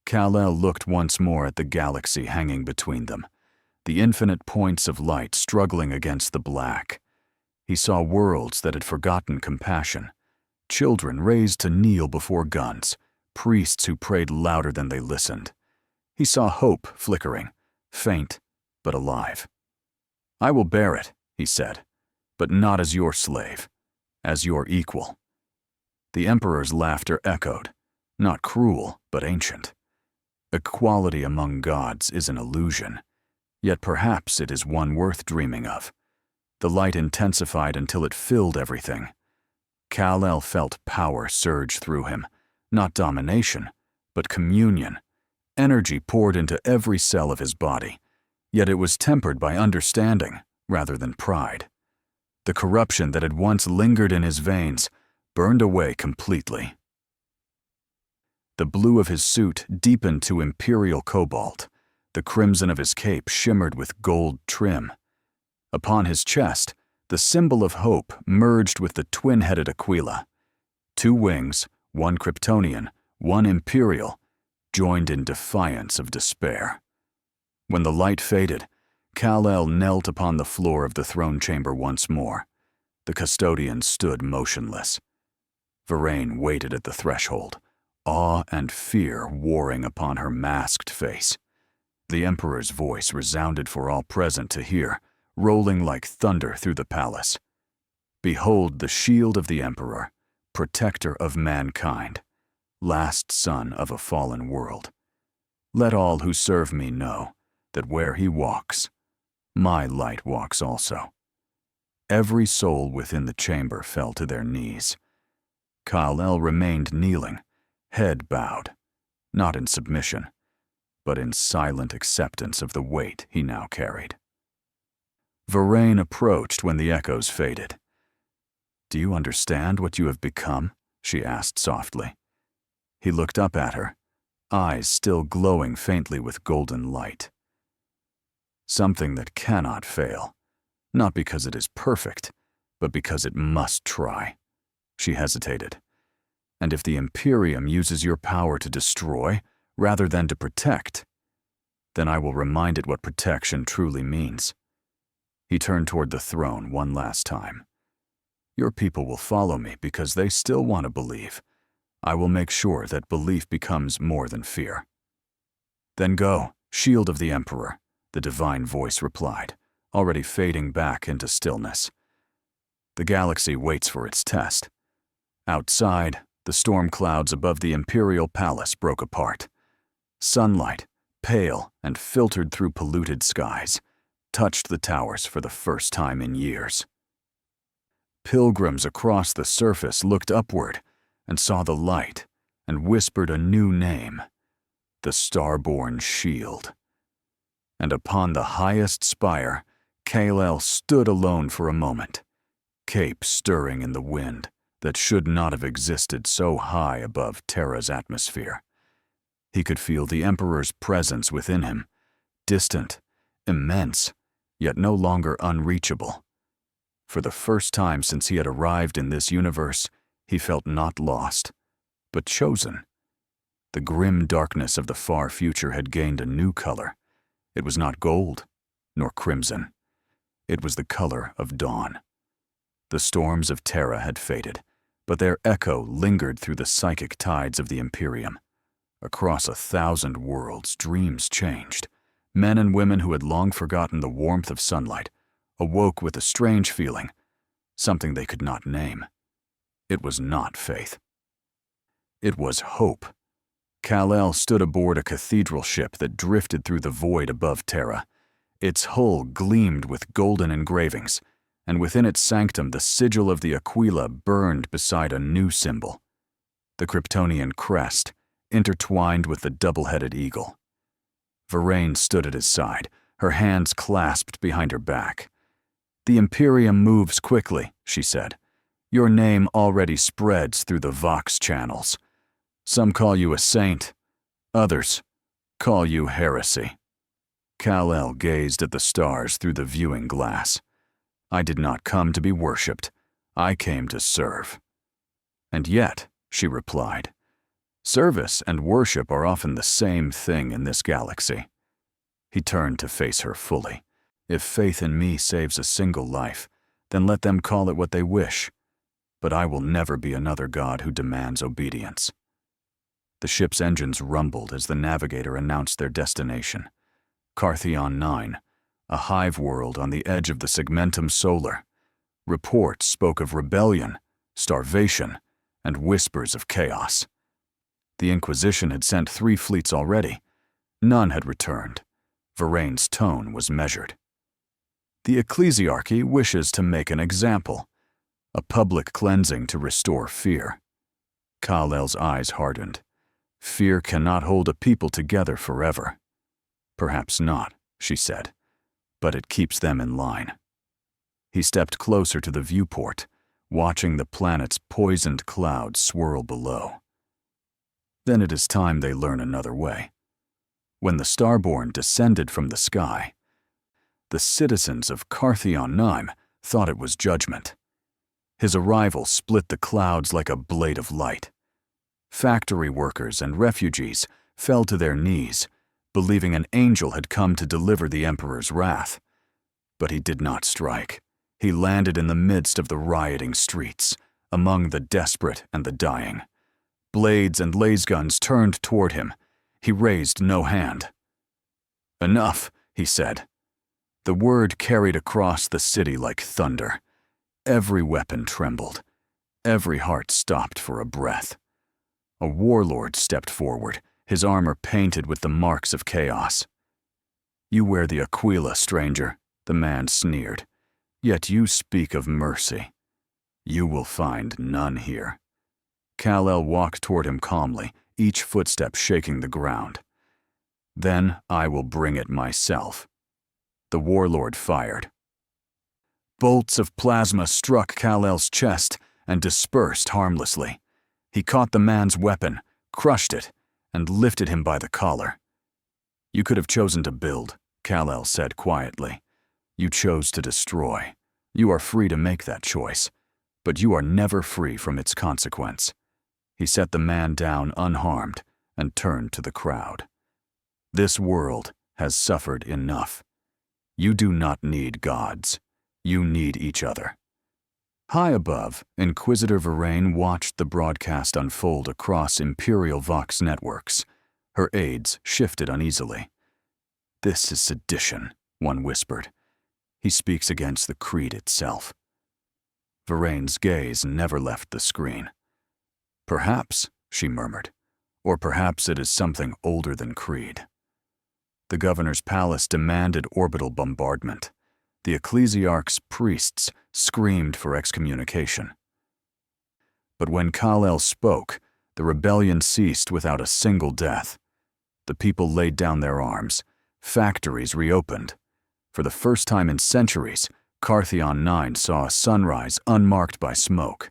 Kal-El looked once more at the galaxy hanging between them, the infinite points of light struggling against the black. He saw worlds that had forgotten compassion, children raised to kneel before guns, priests who prayed louder than they listened. He saw hope flickering, faint but alive. I will bear it, he said, but not as your slave, as your equal. The Emperor's laughter echoed, not cruel but ancient. Equality among gods is an illusion, yet perhaps it is one worth dreaming of. The light intensified until it filled everything. Kal-El felt power surge through him, not domination, but communion. Energy poured into every cell of his body, yet it was tempered by understanding rather than pride. The corruption that had once lingered in his veins burned away completely. The blue of his suit deepened to imperial cobalt. The crimson of his cape shimmered with gold trim. Upon his chest, the symbol of hope merged with the twin-headed aquila. 2 wings, 1 Kryptonian, 1 imperial, joined in defiance of despair. When the light faded, Kal-El knelt upon the floor of the throne chamber once more. The custodian stood motionless. Varaine waited at the threshold, awe and fear warring upon her masked face. The Emperor's voice resounded for all present to hear, rolling like thunder through the palace. "Behold the shield of the Emperor, protector of mankind, last son of a fallen world. Let all who serve me know that where he walks, my light walks also." Every soul within the chamber fell to their knees. Kal-El remained kneeling, head bowed, not in submission, but in silent acceptance of the weight he now carried. Varaine approached when the echoes faded. "Do you understand what you have become?" she asked softly. He looked up at her, eyes still glowing faintly with golden light. "Something that cannot fail, not because it is perfect, but because it must try." She hesitated. "And if the Imperium uses your power to destroy rather than to protect, then I will remind it what protection truly means." He turned toward the throne one last time. "Your people will follow me because they still want to believe. I will make sure that belief becomes more than fear." "Then go, shield of the Emperor," the divine voice replied, already fading back into stillness. "The galaxy waits for its test." Outside, the storm clouds above the Imperial Palace broke apart. Sunlight, pale and filtered through polluted skies, touched the towers for the first time in years. Pilgrims across the surface looked upward and saw the light and whispered a new name, the Starborn Shield. And upon the highest spire, Kal-El stood alone for a moment, cape stirring in the wind that should not have existed so high above Terra's atmosphere. He could feel the Emperor's presence within him, distant, immense, yet no longer unreachable. For the first time since he had arrived in this universe, he felt not lost, but chosen. The grim darkness of the far future had gained a new color. It was not gold, nor crimson. It was the color of dawn. The storms of Terra had faded, but their echo lingered through the psychic tides of the Imperium. Across 1,000 worlds, dreams changed. Men and women who had long forgotten the warmth of sunlight awoke with a strange feeling, something they could not name. It was not faith. It was hope. Kal-El stood aboard a cathedral ship that drifted through the void above Terra. Its hull gleamed with golden engravings, and within its sanctum the sigil of the Aquila burned beside a new symbol, the Kryptonian crest, intertwined with the double-headed eagle. Varaine stood at his side, her hands clasped behind her back. "The Imperium moves quickly," she said. "Your name already spreads through the Vox channels. Some call you a saint, others call you heresy." Kal-El gazed at the stars through the viewing glass. "I did not come to be worshipped. I came to serve." "And yet," she replied, "service and worship are often the same thing in this galaxy." He turned to face her fully. "If faith in me saves a single life, then let them call it what they wish. But I will never be another god who demands obedience." The ship's engines rumbled as the navigator announced their destination. Carthion 9, a hive world on the edge of the Segmentum Solar. Reports spoke of rebellion, starvation, and whispers of chaos. The Inquisition had sent 3 fleets already. None had returned. Varaine's tone was measured. "The ecclesiarchy wishes to make an example, a public cleansing to restore fear." Kal-El's eyes hardened. "Fear cannot hold a people together forever." "Perhaps not," she said, "but it keeps them in line." He stepped closer to the viewport, watching the planet's poisoned clouds swirl below. Then it is time they learn another way. When the Starborn descended from the sky, the citizens of Carthion 9 thought it was judgment. His arrival split the clouds like a blade of light. Factory workers and refugees fell to their knees, believing an angel had come to deliver the Emperor's wrath. But he did not strike. He landed in the midst of the rioting streets, among the desperate and the dying. Blades and lasguns turned toward him. He raised no hand. "Enough," he said. The word carried across the city like thunder. Every weapon trembled. Every heart stopped for a breath. A warlord stepped forward, his armor painted with the marks of chaos. "You wear the Aquila, stranger," the man sneered. "Yet you speak of mercy. You will find none here." Kal-El walked toward him calmly, each footstep shaking the ground. "Then I will bring it myself." The warlord fired. Bolts of plasma struck Kal-El's chest and dispersed harmlessly. He caught the man's weapon, crushed it, and lifted him by the collar. "You could have chosen to build," Kal-El said quietly. "You chose to destroy. You are free to make that choice, but you are never free from its consequence." He set the man down unharmed and turned to the crowd. "This world has suffered enough. You do not need gods. You need each other." High above, Inquisitor Varain watched the broadcast unfold across Imperial Vox networks. Her aides shifted uneasily. "This is sedition," one whispered. "He speaks against the creed itself." Varain's gaze never left the screen. "Perhaps," she murmured, "or perhaps it is something older than creed." The governor's palace demanded orbital bombardment. The ecclesiarch's priests screamed for excommunication. But when Kal-El spoke, the rebellion ceased without a single death. The people laid down their arms. Factories reopened. For the first time in centuries, Carthion 9 saw a sunrise unmarked by smoke.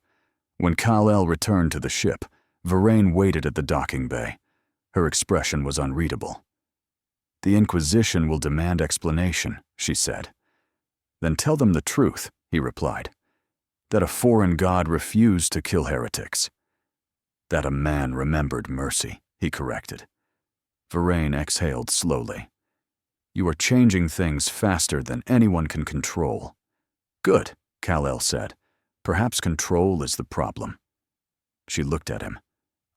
When Kal-El returned to the ship, Varain waited at the docking bay. Her expression was unreadable. "The Inquisition will demand explanation," she said. "Then tell them the truth," he replied. "That a foreign god refused to kill heretics." "That a man remembered mercy," he corrected. Varain exhaled slowly. "You are changing things faster than anyone can control." "Good," Kal-El said. "Perhaps control is the problem." She looked at him,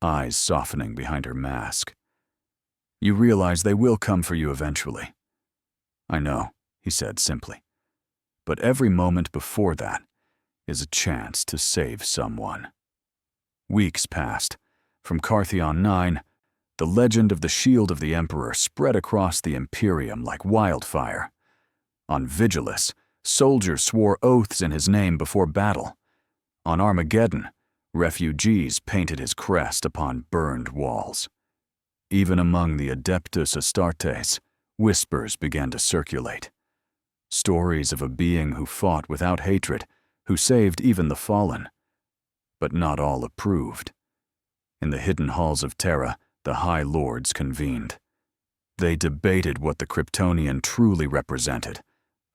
eyes softening behind her mask. "You realize they will come for you eventually." "I know," he said simply. "But every moment before that is a chance to save someone." Weeks passed. From Carthion 9, the legend of the Shield of the Emperor spread across the Imperium like wildfire. On Vigilus, soldiers swore oaths in his name before battle. On Armageddon, refugees painted his crest upon burned walls. Even among the Adeptus Astartes, whispers began to circulate. Stories of a being who fought without hatred, who saved even the fallen. But not all approved. In the hidden halls of Terra, the High Lords convened. They debated what the Kryptonian truly represented,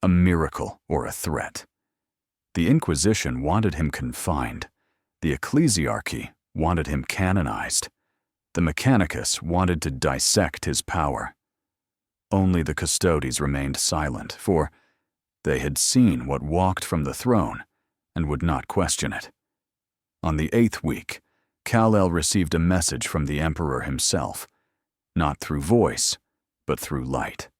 a miracle or a threat. The Inquisition wanted him confined. The Ecclesiarchy wanted him canonized. The Mechanicus wanted to dissect his power. Only the Custodes remained silent, for they had seen what walked from the throne and would not question it. On the 8th week, Kal-El received a message from the Emperor himself, not through voice, but through light.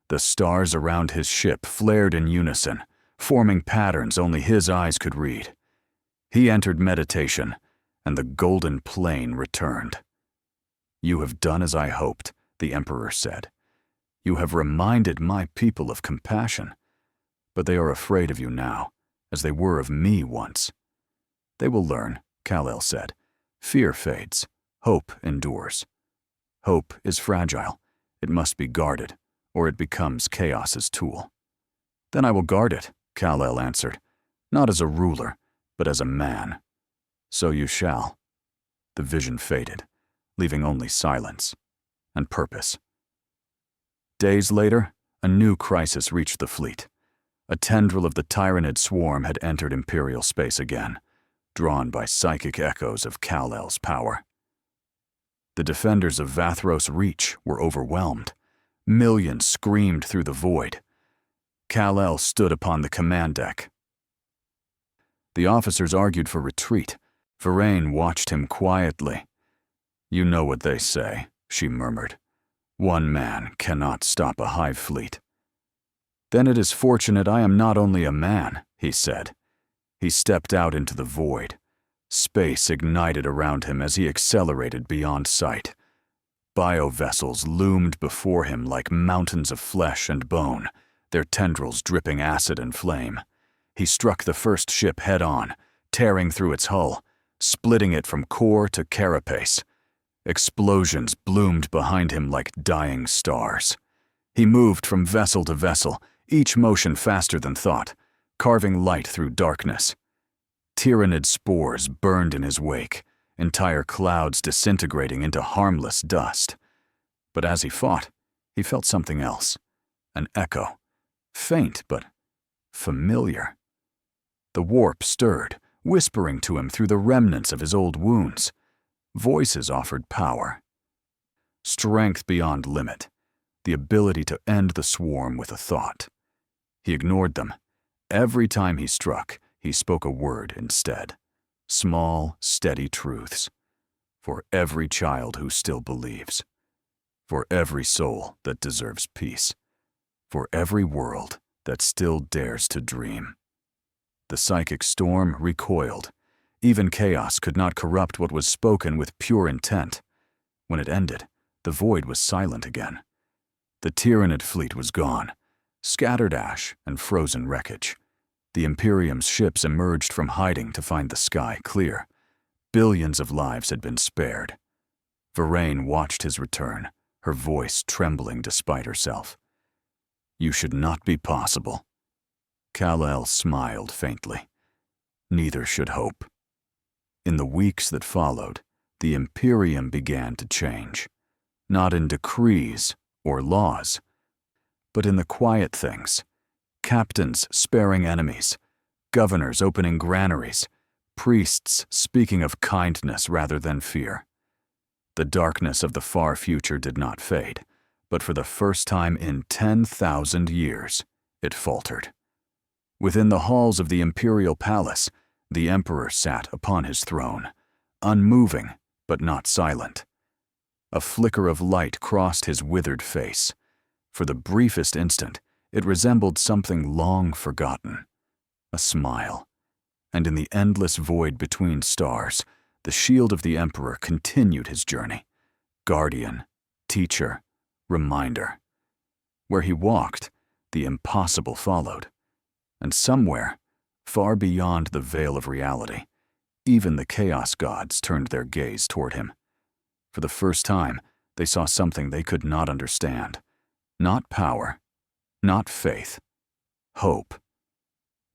The stars around his ship flared in unison, forming patterns only his eyes could read. He entered meditation, and the golden plane returned. "You have done as I hoped," the Emperor said. "You have reminded my people of compassion, but they are afraid of you now, as they were of me once." "They will learn," Kal-El said. "Fear fades. Hope endures. Hope is fragile. It must be guarded, or it becomes chaos's tool." "Then I will guard it," Kal-El answered, "Not as a ruler, but as a man." "So you shall." The vision faded, leaving only silence and purpose. Days later, a new crisis reached the fleet. A tendril of the Tyranid swarm had entered Imperial space again, drawn by psychic echoes of Kal-El's power. The defenders of Vathros Reach were overwhelmed. Millions screamed through the void. Kal-El stood upon the command deck. The officers argued for retreat. Varaine watched him quietly. "You know what they say," she murmured. "One man cannot stop a hive fleet." "Then it is fortunate I am not only a man," he said. He stepped out into the void. Space ignited around him as he accelerated beyond sight. Biovessels loomed before him like mountains of flesh and bone, their tendrils dripping acid and flame. He struck the first ship head-on, tearing through its hull, splitting it from core to carapace. Explosions bloomed behind him like dying stars. He moved from vessel to vessel, each motion faster than thought, carving light through darkness. Tyranid spores burned in his wake, entire clouds disintegrating into harmless dust. But as he fought, he felt something else. An echo. Faint, but familiar. The warp stirred, whispering to him through the remnants of his old wounds. Voices offered power. Strength beyond limit. The ability to end the swarm with a thought. He ignored them. Every time he struck, he spoke a word instead. Small, steady truths. For every child who still believes. For every soul that deserves peace. For every world that still dares to dream. The psychic storm recoiled. Even chaos could not corrupt what was spoken with pure intent. When it ended, the void was silent again. The Tyranid fleet was gone. Scattered ash and frozen wreckage. The Imperium's ships emerged from hiding to find the sky clear. Billions of lives had been spared. Varaine watched his return, her voice trembling despite herself. "You should not be possible." Kal-El smiled faintly. "Neither should hope." In the weeks that followed, the Imperium began to change. Not in decrees or laws, but in the quiet things. Captains sparing enemies, governors opening granaries, priests speaking of kindness rather than fear. The darkness of the far future did not fade, but for the first time in 10,000 years, it faltered. Within the halls of the imperial palace, the emperor sat upon his throne, unmoving but not silent. A flicker of light crossed his withered face. For the briefest instant, it resembled something long forgotten. A smile. And in the endless void between stars, the shield of the emperor continued his journey. Guardian, teacher, reminder. Where he walked, the impossible followed. And somewhere, far beyond the veil of reality, even the chaos gods turned their gaze toward him. For the first time, they saw something they could not understand. Not power, not faith, hope.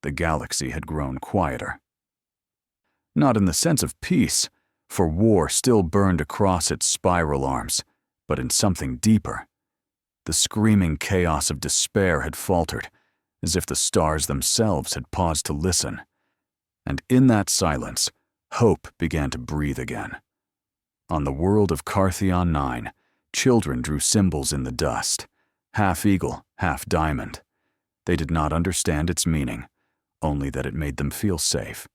The galaxy had grown quieter. Not in the sense of peace, for war still burned across its spiral arms, but in something deeper. The screaming chaos of despair had faltered, as if the stars themselves had paused to listen. And in that silence, hope began to breathe again. On the world of Carthion 9, children drew symbols in the dust, half eagle, half diamond. They did not understand its meaning, only that it made them feel safe.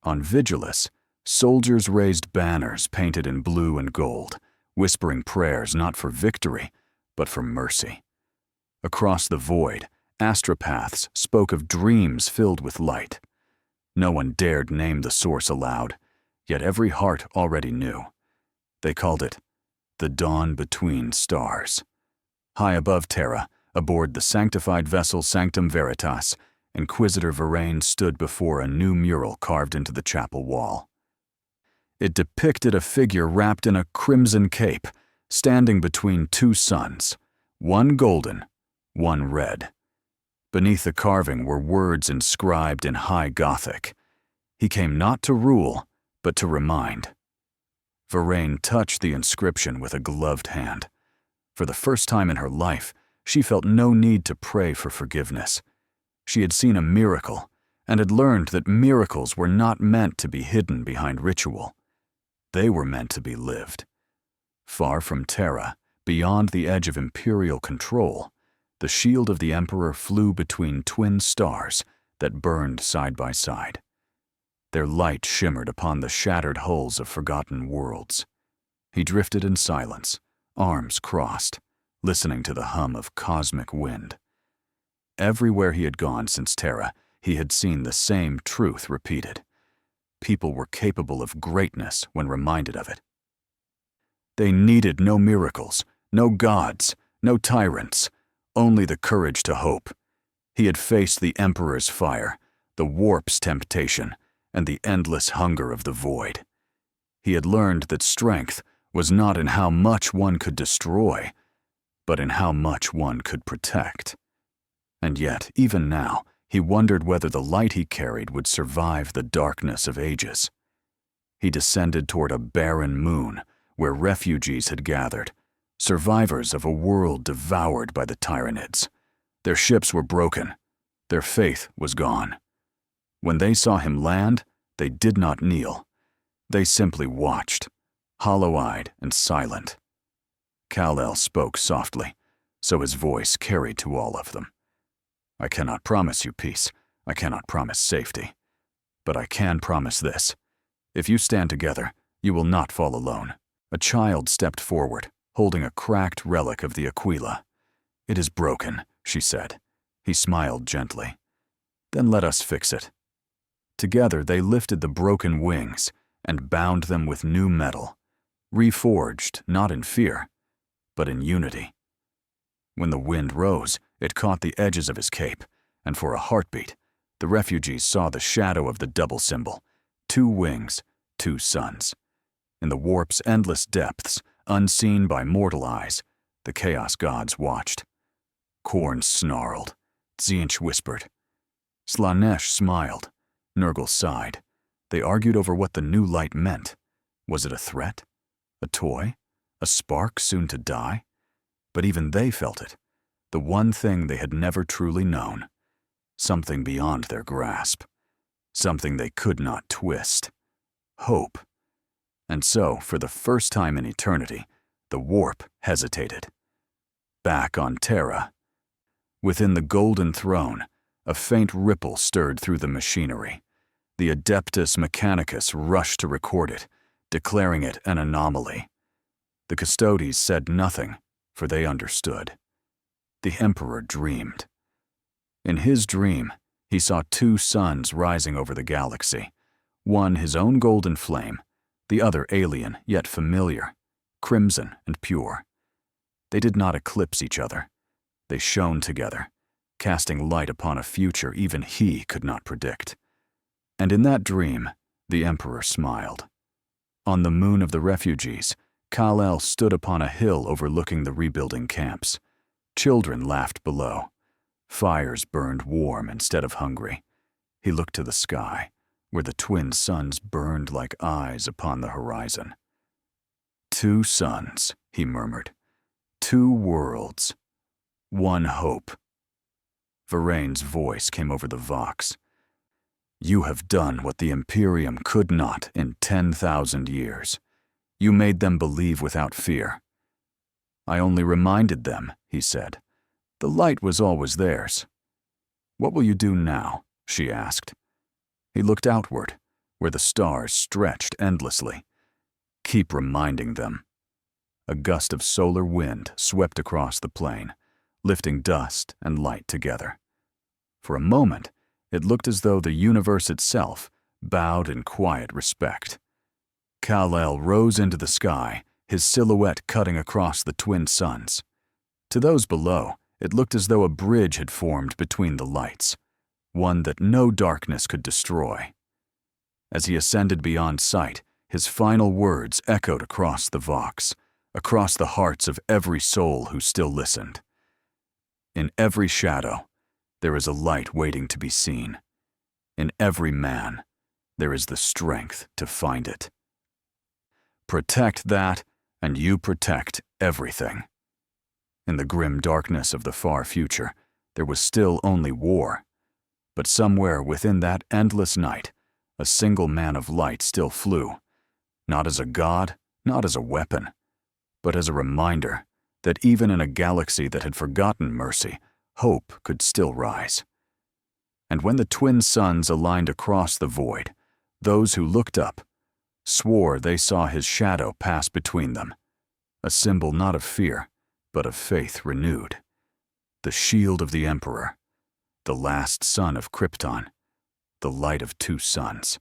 On Vigilus, soldiers raised banners painted in blue and gold, whispering prayers not for victory, but for mercy. Across the void, astropaths spoke of dreams filled with light. No one dared name the source aloud, yet every heart already knew. They called it the dawn between stars. High above Terra, aboard the sanctified vessel Sanctum Veritas, Inquisitor Varaine stood before a new mural carved into the chapel wall. It depicted a figure wrapped in a crimson cape, standing between two suns, one golden, one red. Beneath the carving were words inscribed in High Gothic. He came not to rule, but to remind. Varaine touched the inscription with a gloved hand. For the first time in her life, she felt no need to pray for forgiveness. She had seen a miracle, and had learned that miracles were not meant to be hidden behind ritual. They were meant to be lived. Far from Terra, beyond the edge of Imperial control, the shield of the Emperor flew between twin stars that burned side by side. Their light shimmered upon the shattered hulls of forgotten worlds. He drifted in silence, arms crossed, listening to the hum of cosmic wind. Everywhere he had gone since Terra, he had seen the same truth repeated. People were capable of greatness when reminded of it. They needed no miracles, no gods, no tyrants, only the courage to hope. He had faced the Emperor's fire, the warp's temptation, and the endless hunger of the void. He had learned that strength was not in how much one could destroy, but in how much one could protect. And yet, even now, he wondered whether the light he carried would survive the darkness of ages. He descended toward a barren moon where refugees had gathered, survivors of a world devoured by the Tyranids. Their ships were broken. Their faith was gone. When they saw him land, they did not kneel. They simply watched, hollow-eyed and silent. Kal-El spoke softly, so his voice carried to all of them. I cannot promise you peace. I cannot promise safety. But I can promise this. If you stand together, you will not fall alone. A child stepped forward, holding a cracked relic of the Aquila. It is broken, she said. He smiled gently. Then let us fix it. Together they lifted the broken wings and bound them with new metal, reforged not in fear, but in unity. When the wind rose, it caught the edges of his cape, and for a heartbeat, the refugees saw the shadow of the double symbol, 2 wings, 2 suns. In the warp's endless depths, unseen by mortal eyes, the Chaos Gods watched. Khorne snarled. Tzeentch whispered. Slaanesh smiled. Nurgle sighed. They argued over what the new light meant. Was it a threat? A toy? A spark soon to die? But even they felt it. The one thing they had never truly known. Something beyond their grasp. Something they could not twist. Hope. And so, for the first time in eternity, the warp hesitated. Back on Terra. Within the Golden Throne, a faint ripple stirred through the machinery. The Adeptus Mechanicus rushed to record it, declaring it an anomaly. The Custodes said nothing, for they understood. The Emperor dreamed. In his dream, he saw 2 suns rising over the galaxy, one his own golden flame, the other alien yet familiar, crimson and pure. They did not eclipse each other. They shone together, casting light upon a future even he could not predict. And in that dream, the Emperor smiled. On the moon of the refugees, Kal-El stood upon a hill overlooking the rebuilding camps. Children laughed below. Fires burned warm instead of hungry. He looked to the sky, where the twin suns burned like eyes upon the horizon. 2 suns, he murmured. 2 worlds. 1 hope. Varaine's voice came over the Vox. You have done what the Imperium could not in 10,000 years. You made them believe without fear. I only reminded them, he said. The light was always theirs. What will you do now? She asked. He looked outward, where the stars stretched endlessly. Keep reminding them. A gust of solar wind swept across the plain, lifting dust and light together. For a moment, it looked as though the universe itself bowed in quiet respect. Kal-El rose into the sky, his silhouette cutting across the twin suns. To those below, it looked as though a bridge had formed between the lights, one that no darkness could destroy. As he ascended beyond sight, his final words echoed across the Vox, across the hearts of every soul who still listened. In every shadow, there is a light waiting to be seen. In every man, there is the strength to find it. Protect that, and you protect everything. In the grim darkness of the far future, there was still only war. But somewhere within that endless night, a single man of light still flew, not as a god, not as a weapon, but as a reminder that even in a galaxy that had forgotten mercy, hope could still rise. And when the twin suns aligned across the void, those who looked up swore they saw his shadow pass between them, a symbol not of fear, but of faith renewed. The shield of the Emperor, the last son of Krypton, the light of two suns.